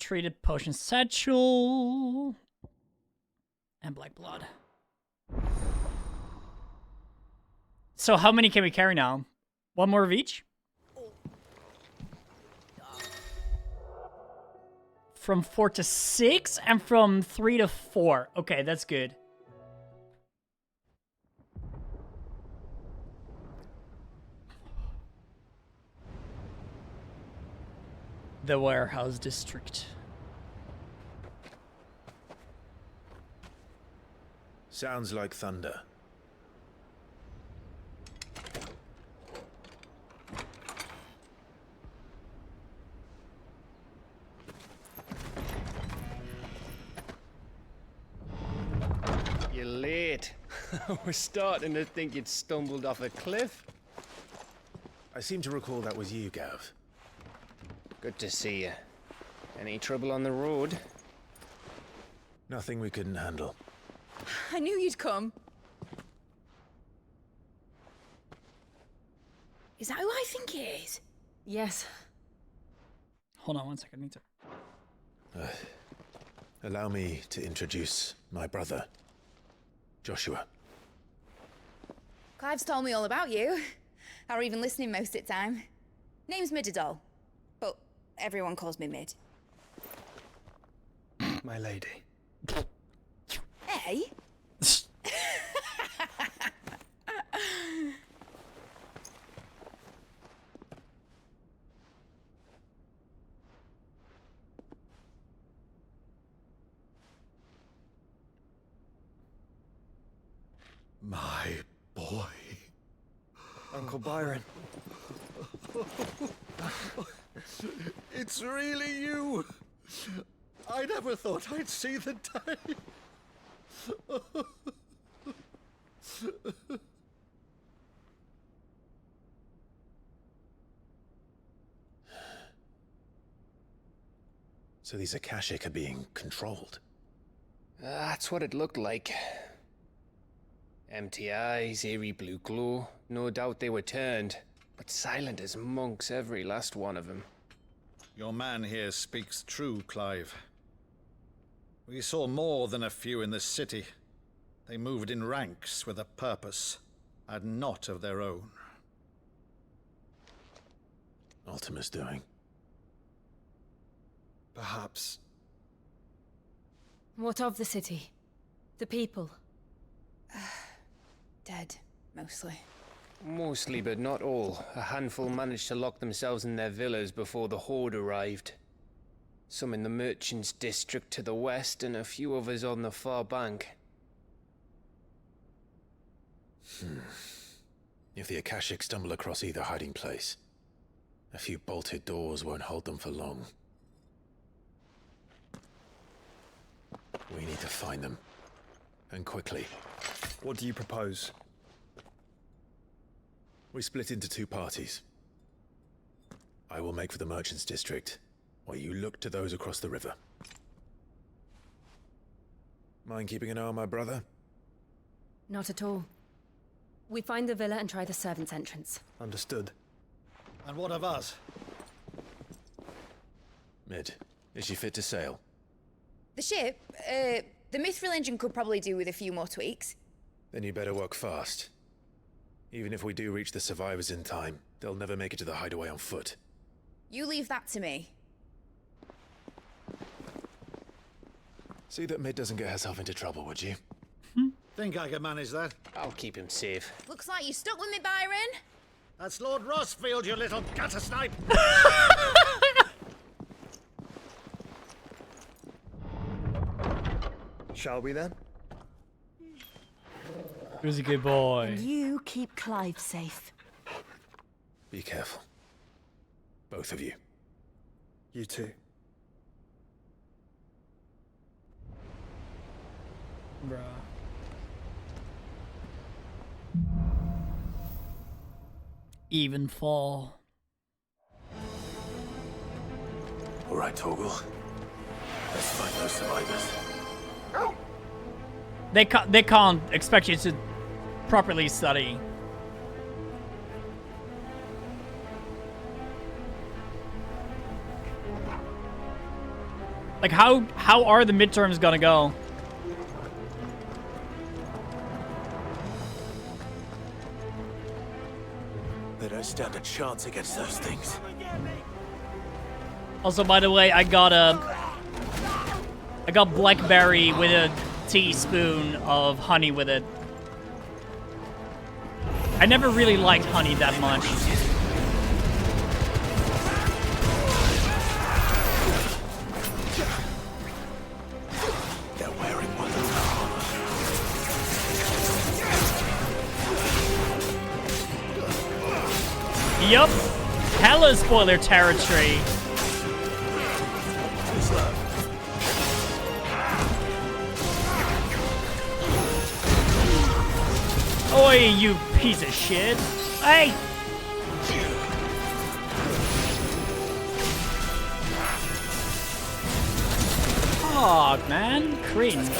Treated potion satchel. And black blood. So how many can we carry now? 1 more of each? From 4 to 6 and from 3 to 4. Okay, that's good. The warehouse district. Sounds like thunder. You're late. We're starting to think you'd stumbled off a cliff. I seem to recall that was you, Gav. Good to see you. Any trouble on the road? Nothing we couldn't handle. I knew you'd come. Is that who I think it is? Yes. Hold on 1 second. I need to. Allow me to introduce my brother, Joshua. Clive's told me all about you. Or even listening most of the time. Name's Midadol, but everyone calls me Mid. My lady. Hey? My boy. Uncle Byron. It's really you. I never thought I'd see the day. So these Akashic are being controlled. That's what it looked like. Empty eyes, eerie blue glow. No doubt they were turned, but silent as monks, every last one of them. Your man here speaks true, Clive. We saw more than a few in this city. They moved in ranks with a purpose, and not of their own. Ultima's doing. Perhaps. What of the city? The people? Dead, mostly. Mostly, but not all. A handful managed to lock themselves in their villas before the Horde arrived. Some in the merchants' district to the west, and a few others on the far bank. If the Akashic stumble across either hiding place, a few bolted doors won't hold them for long. We need to find them. And quickly. What do you propose? We split into two parties. I will make for the merchants' district, while you look to those across the river. Mind keeping an eye on my brother? Not at all. We find the villa and try the servants' entrance. Understood. And what of us? Mid, is she fit to sail? The ship, the Mithril engine could probably do with a few more tweaks. Then you better work fast. Even if we do reach the survivors in time, they'll never make it to the hideaway on foot. You leave that to me. See that Mid doesn't get herself into trouble, would you? Think I can manage that? I'll keep him safe. Looks like you stuck with me, Byron. That's Lord Rossfield, you little gutter snipe! Shall we then? Who's a good boy? And you keep Clive safe. Be careful. Both of you. You too. Bruh. Even fall. All right, Torgal. Let's find those survivors. They can't expect you to properly study. Like how are the midterms gonna go? They don't stand a chance against those things. Also, by the way, I got blackberry with a teaspoon of honey with it. I never really liked honey that much. They're wearing one of Yup. Hella spoiler territory. Oi, you piece of shit. Hey! Fuck, man. Cringe.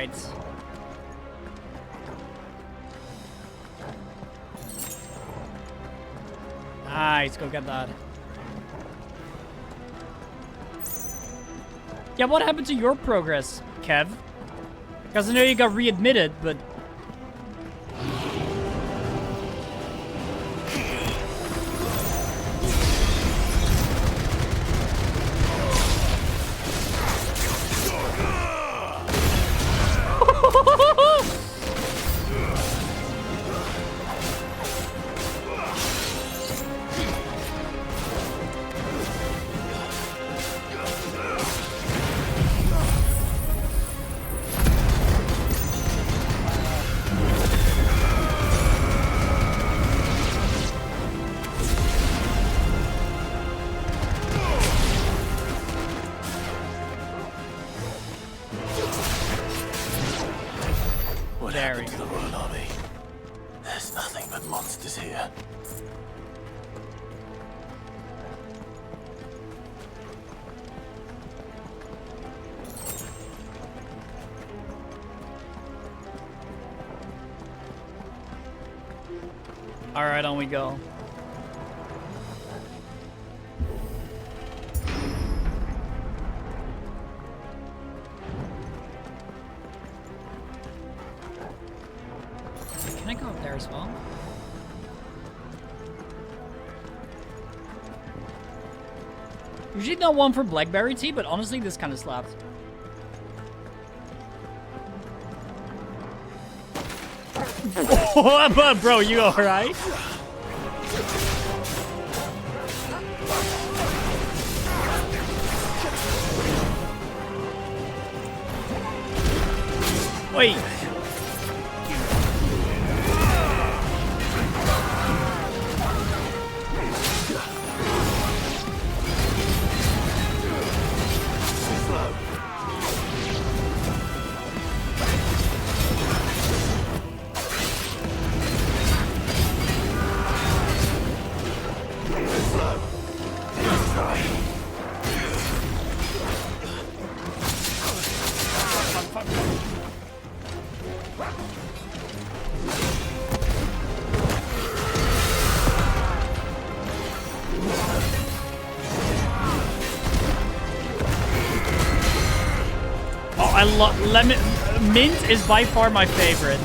right. Nice, go get that. Yeah, what happened to your progress, Kev? Because I know you got readmitted, but... What happened to the Royal Army? There's nothing but monsters here. Alright, on we go. Can I go up there as well? Usually not one for blackberry tea, but honestly this kind of slaps. Bro, you alright? Wait. Oh, I love lemon. Mint is by far my favorite.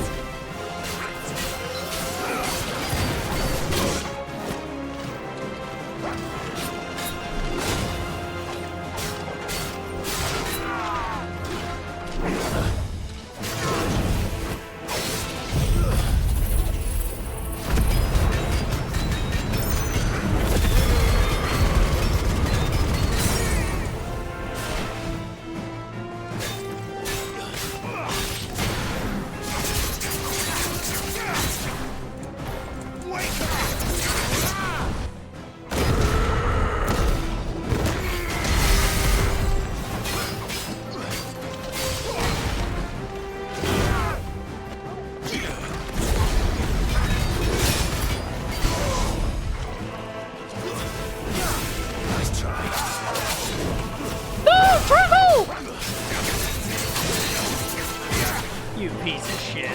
You piece of shit.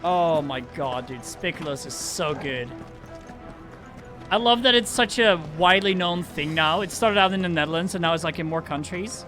Oh my god, dude. Spiculous is so good. I love that it's such a widely known thing now. It started out in the Netherlands and now it's like in more countries.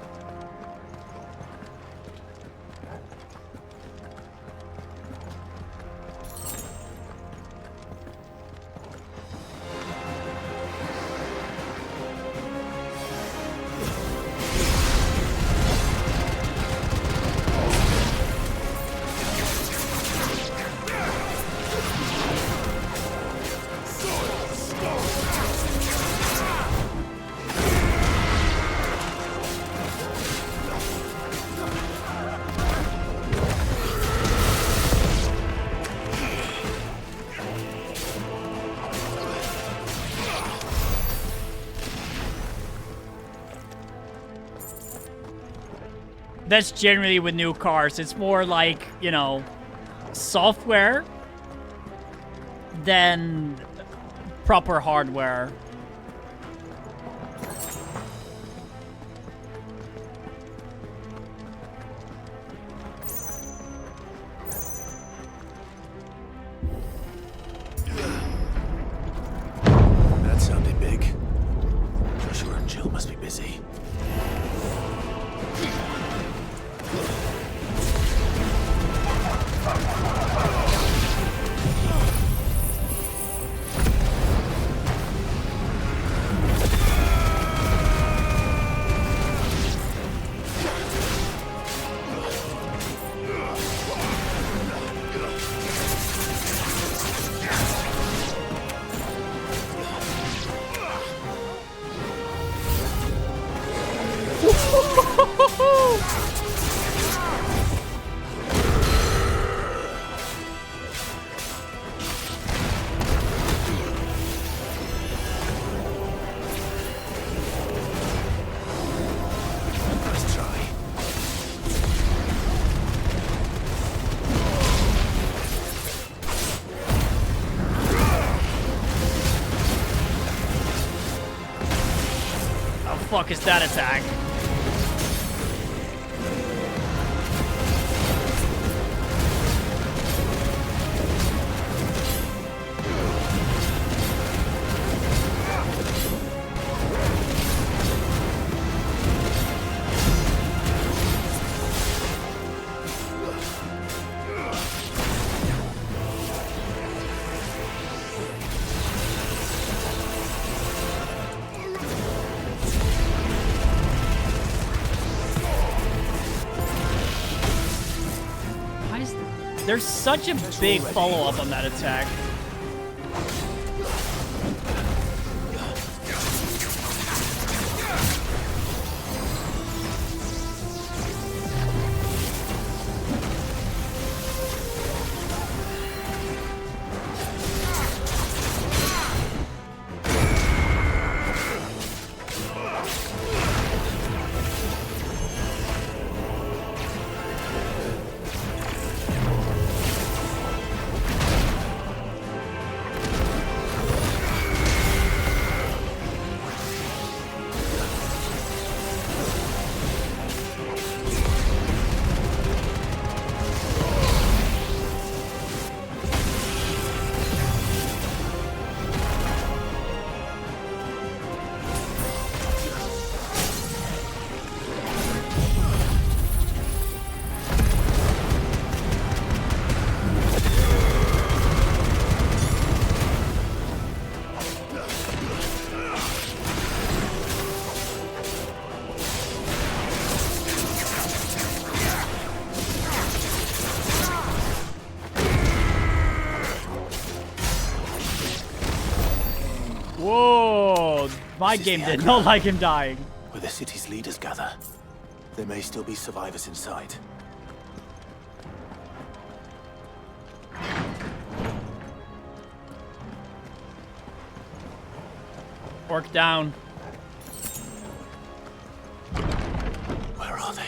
That's generally with new cars. It's more like, you know, software than proper hardware. That sounded big. Joshua and Jill must be busy. Fuck is that attack? There's such a big follow-up on that attack. Whoa! My game did not like him dying. Where the city's leaders gather. There may still be survivors inside. Orc down. Where are they?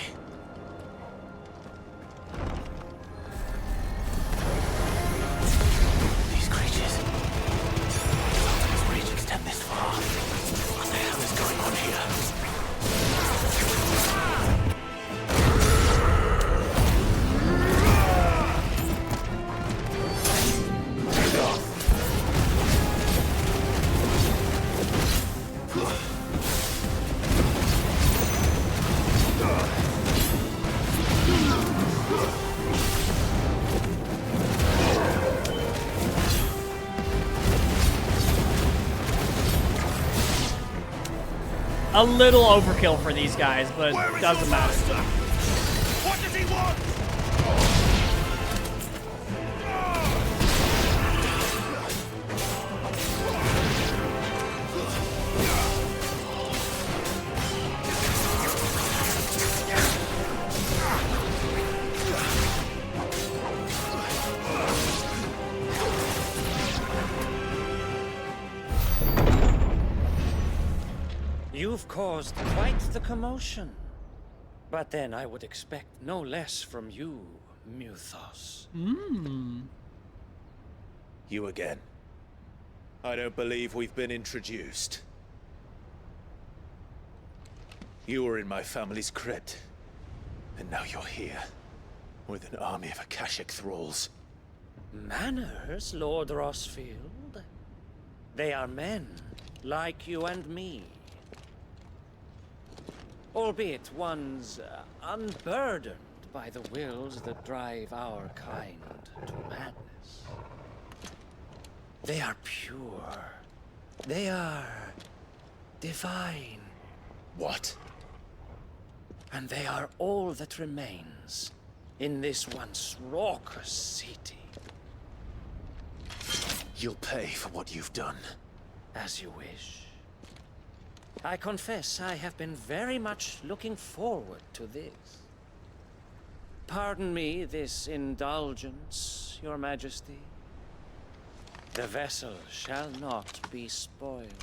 These creatures. Does rage extend this far? What the hell is going on here? A little overkill for these guys, but it doesn't matter. What does he want? You've caused quite the commotion. But then I would expect no less from you, Muthos. You again. I don't believe we've been introduced. You were in my family's crypt, and now you're here, with an army of Akashic thralls. Manners, Lord Rossfield? They are men, like you and me. Albeit ones unburdened by the wills that drive our kind to madness. They are pure. They are divine. What? And they are all that remains in this once raucous city. You'll pay for what you've done. As you wish. I confess I have been very much looking forward to this. Pardon me this indulgence, Your Majesty. The vessel shall not be spoiled.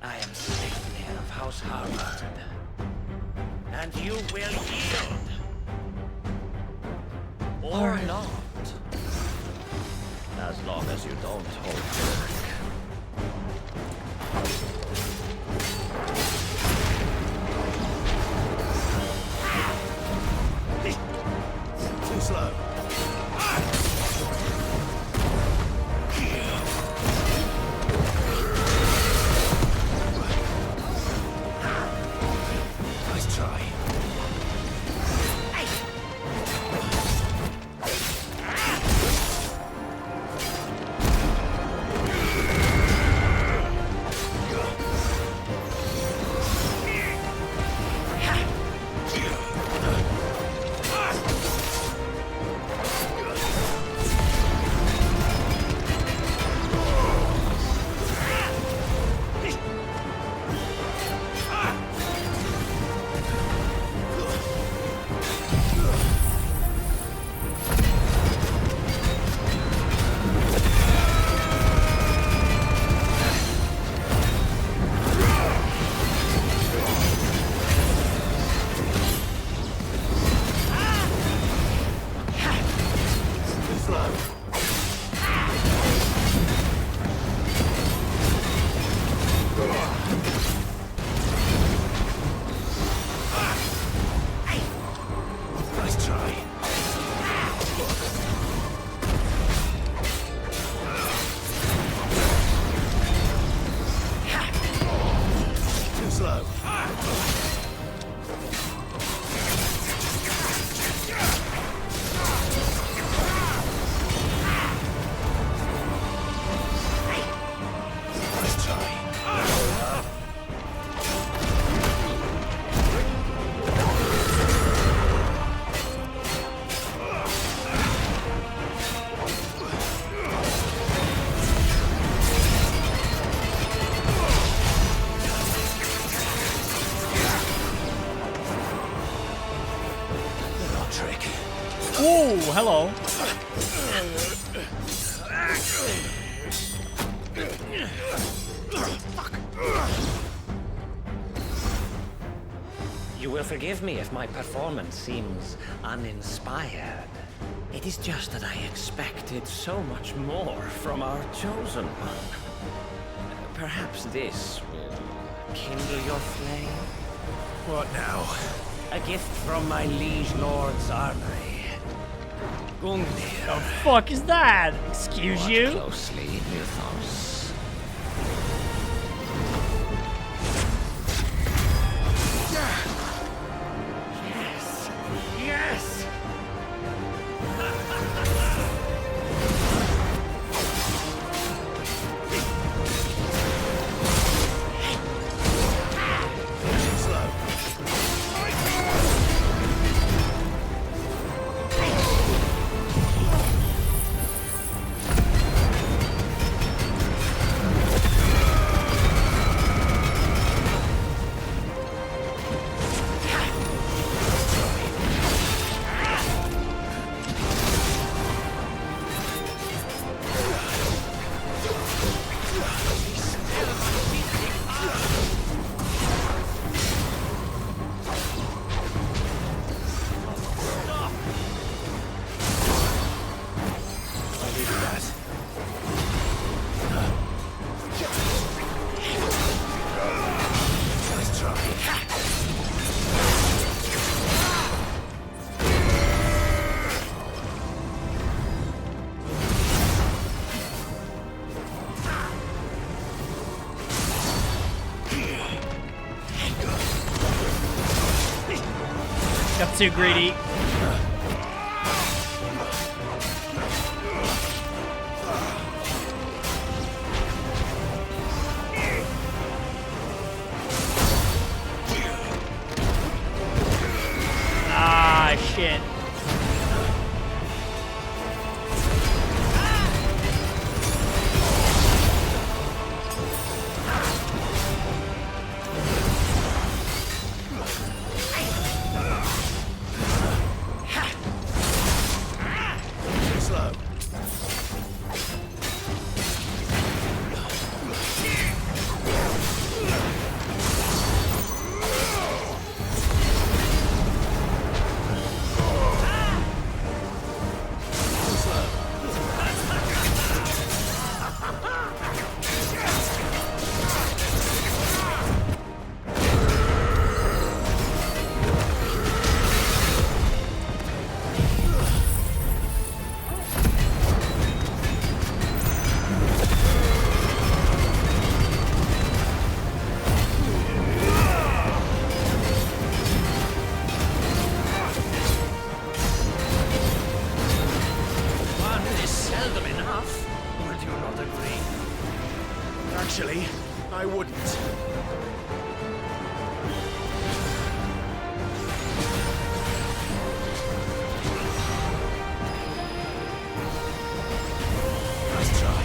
I am Sixteenth of House Harvard, and you will yield. Or not. As long as you don't hold back. Too slow. Nice try. Ooh, hello. You will forgive me if my performance seems uninspired. It is just that I expected so much more from our chosen one. Perhaps this will kindle your flame? What now? A gift from my liege lord's armory. Gungnir. The fuck is that? Excuse Watch you? closely, Muthos. Yes! Yes! Got too greedy. Ah, shit. Slow. One is seldom enough. Would you not agree? Actually, I wouldn't. Nice try.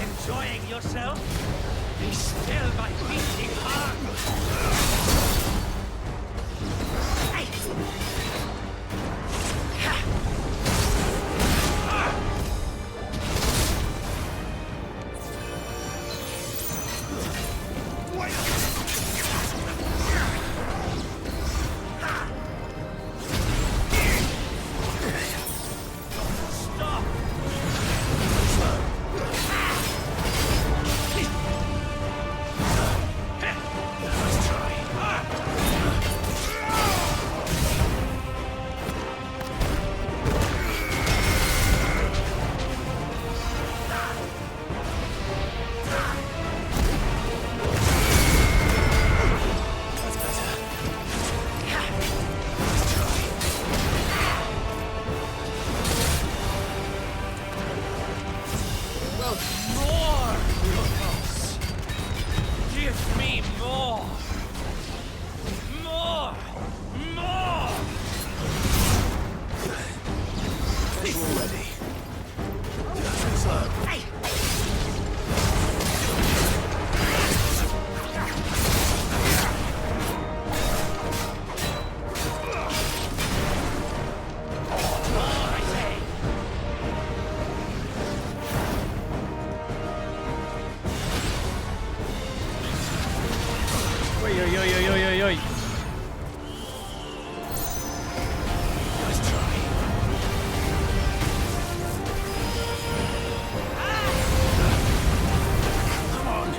Enjoying yourself? Be still, my beating heart! Stop! Nice try. That's better. Nice try. Well, more, Lucas! Give me more! More! More! We're ready. Slow. More, I say! Oi, oi, oi, oi, oi, oi, oi. Nice try. Come on.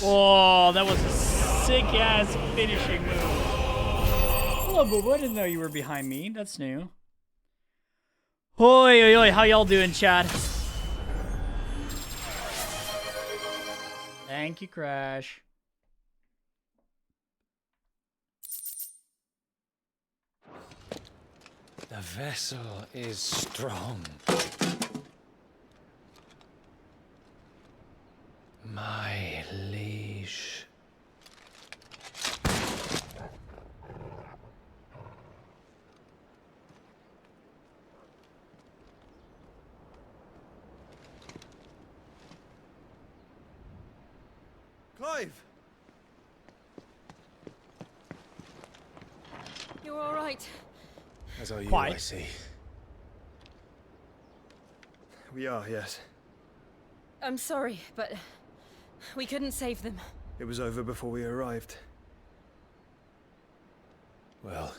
Oh, that was a sick-ass finishing move. Hello, boo-boo. I didn't know you were behind me. That's new. Hoi, oi, oi. How y'all doing, Chad? Thank you, Crash. The vessel is strong. My liege. Clive! You're all right. As are you, Quite. I see. We are, yes. I'm sorry, but we couldn't save them. It was over before we arrived. Well,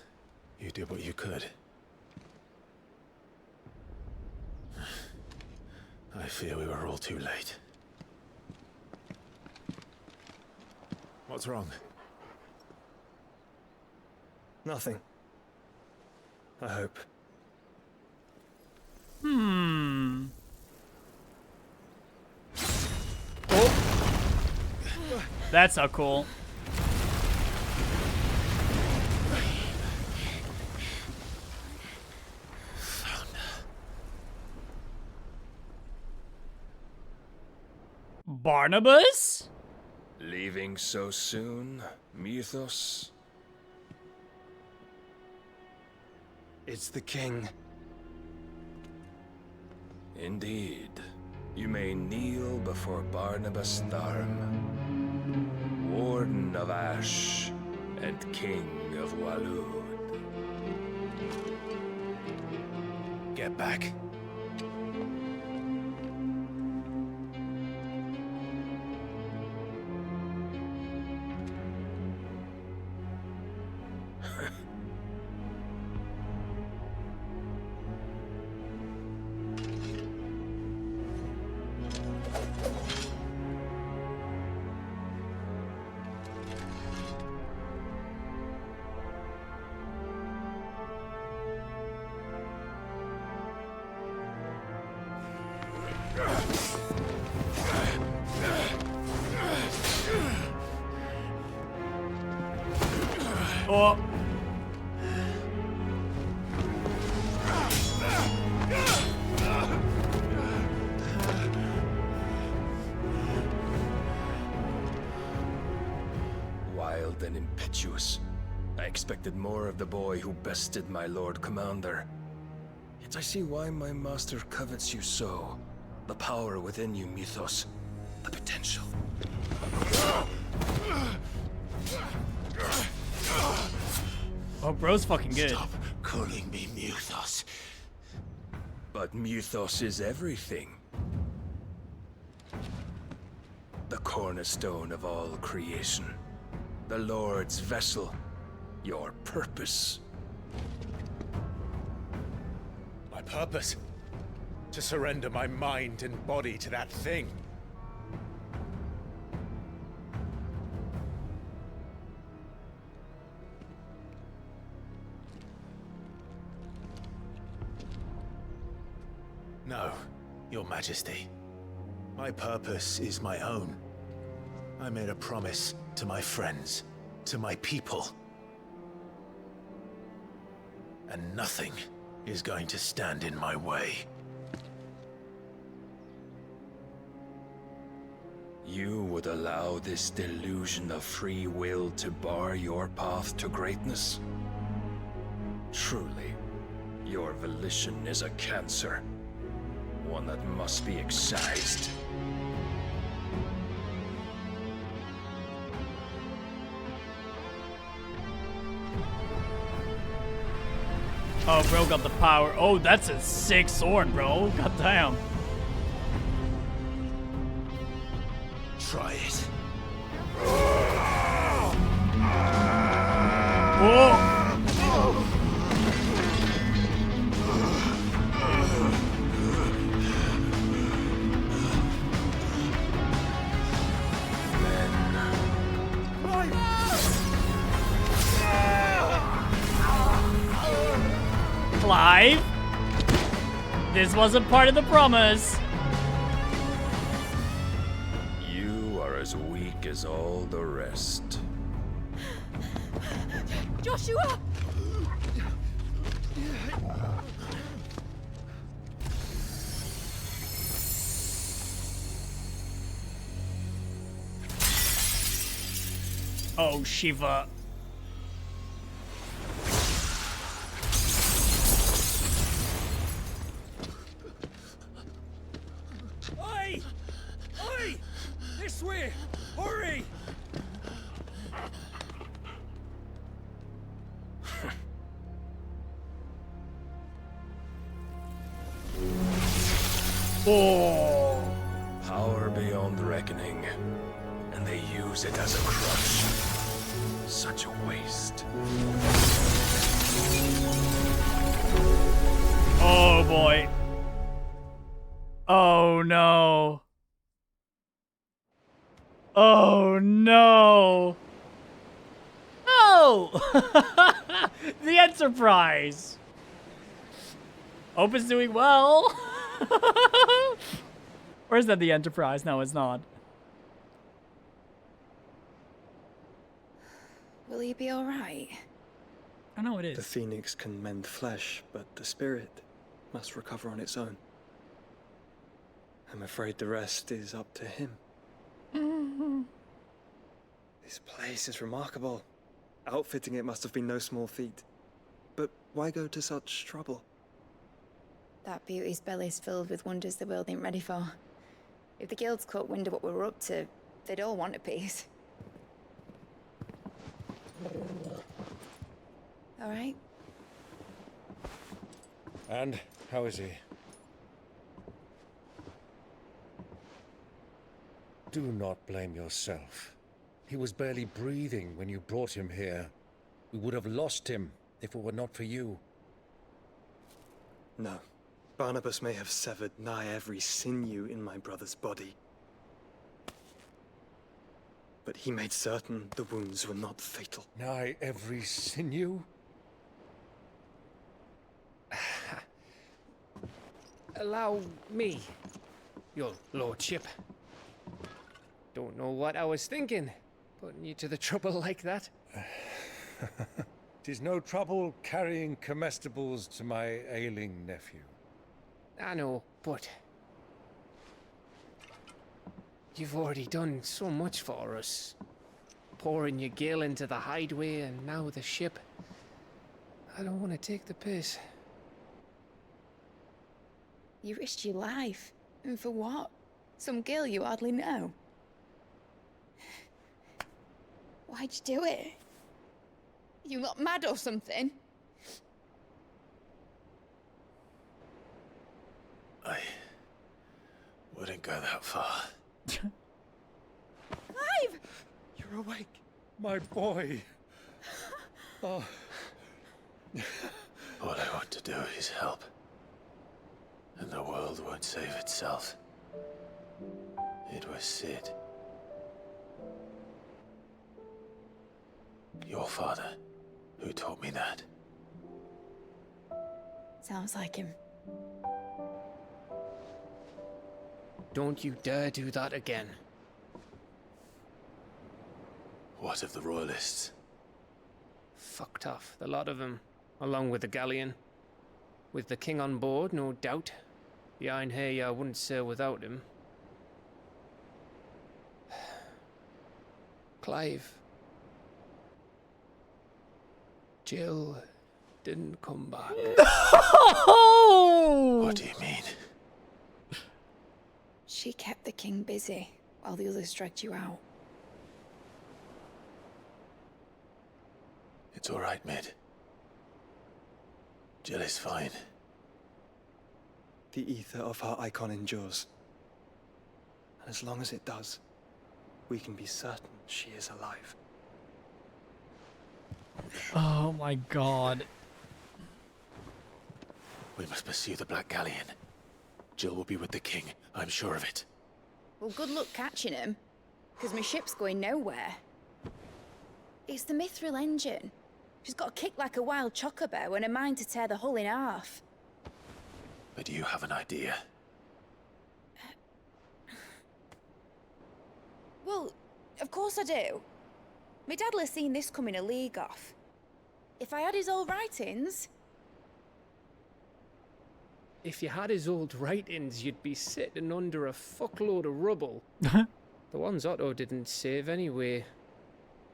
you did what you could. I fear we were all too late. What's wrong? Nothing. I hope. Oh. That's so cool. Barnabas? Leaving so soon, Mythos? It's the king. Indeed. You may kneel before Barnabas Tharm, Warden of Ash and King of Walud. Get back. Oh. Wild and impetuous. I expected more of the boy who bested my Lord Commander. Yet I see why my master covets you so. The power within you, Mythos. The potential. Oh, bro's fucking good. Stop calling me Mythos. But Mythos is everything. The cornerstone of all creation. The Lord's vessel. Your purpose. My purpose? To surrender my mind and body to that thing. No, Your Majesty. My purpose is my own. I made a promise to my friends, to my people. And nothing is going to stand in my way. You would allow this delusion of free will to bar your path to greatness? Truly, your volition is a cancer. One that must be excised. Oh, bro got the power. Oh, that's a sick sword, bro. God damn. Try it. Whoa. Clive? This wasn't part of the promise. You are as weak as all the rest. Joshua! Oh, Shiva. Oi! Oi! This way! Hurry! Oh. Power beyond reckoning, and they use it as a crutch. Such a waste. Oh boy. Oh no. Oh no. Oh! The Enterprise. Hope it's doing well. Or is that the Enterprise? No, it's not. Will he be alright? I know it is. The phoenix can mend flesh, but the spirit must recover on its own. I'm afraid the rest is up to him. This place is remarkable. Outfitting it must have been no small feat. But why go to such trouble? That beauty's belly's filled with wonders the world ain't ready for. If the guilds caught wind of what we were up to, they'd all want a piece. All right? And how is he? Do not blame yourself. He was barely breathing when you brought him here. We would have lost him if it were not for you. No. Barnabas may have severed nigh every sinew in my brother's body. But he made certain the wounds were not fatal. Nigh every sinew? Allow me, your lordship. Don't know what I was thinking, putting you to the trouble like that. 'Tis no trouble carrying comestibles to my ailing nephew. I know, but you've already done so much for us. Pouring your gale into the hideaway and now the ship. I don't want to take the piss. You risked your life. And for what? Some girl you hardly know. Why'd you do it? You not mad or something? I wouldn't go that far. Clive! You're awake, my boy. Oh. All I want to do is help. And the world won't save itself. It was Sid. Your father, who taught me that. Sounds like him. Don't you dare do that again. What of the Royalists? Fucked off, the lot of them, along with the galleon. With the king on board, no doubt. Behind here, I wouldn't sail without him. Clive. Jill didn't come back. What do you mean? She kept the king busy while the others dragged you out. It's all right, Mid. Jill is fine. The ether of her icon endures. And as long as it does, we can be certain she is alive. Oh my god. We must pursue the Black Galleon. Jill will be with the king, I'm sure of it. Well, good luck catching him, because my ship's going nowhere. It's the Mithril engine. She's got a kick like a wild chocobo and a mind to tear the hull in half. But you have an idea. Well, of course I do. My dad'll have seen this coming a league off. If I had his old writings, If you had his old writings, you'd be sitting under a fuckload of rubble. The ones Otto didn't save anyway.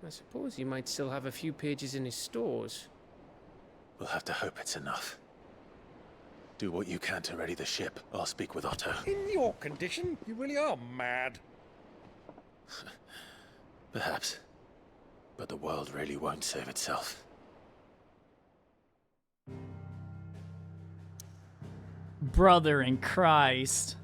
I suppose he might still have a few pages in his stores. We'll have to hope it's enough. Do what you can to ready the ship. I'll speak with Otto. In your condition, you really are mad. Perhaps. But the world really won't save itself. Brother in Christ.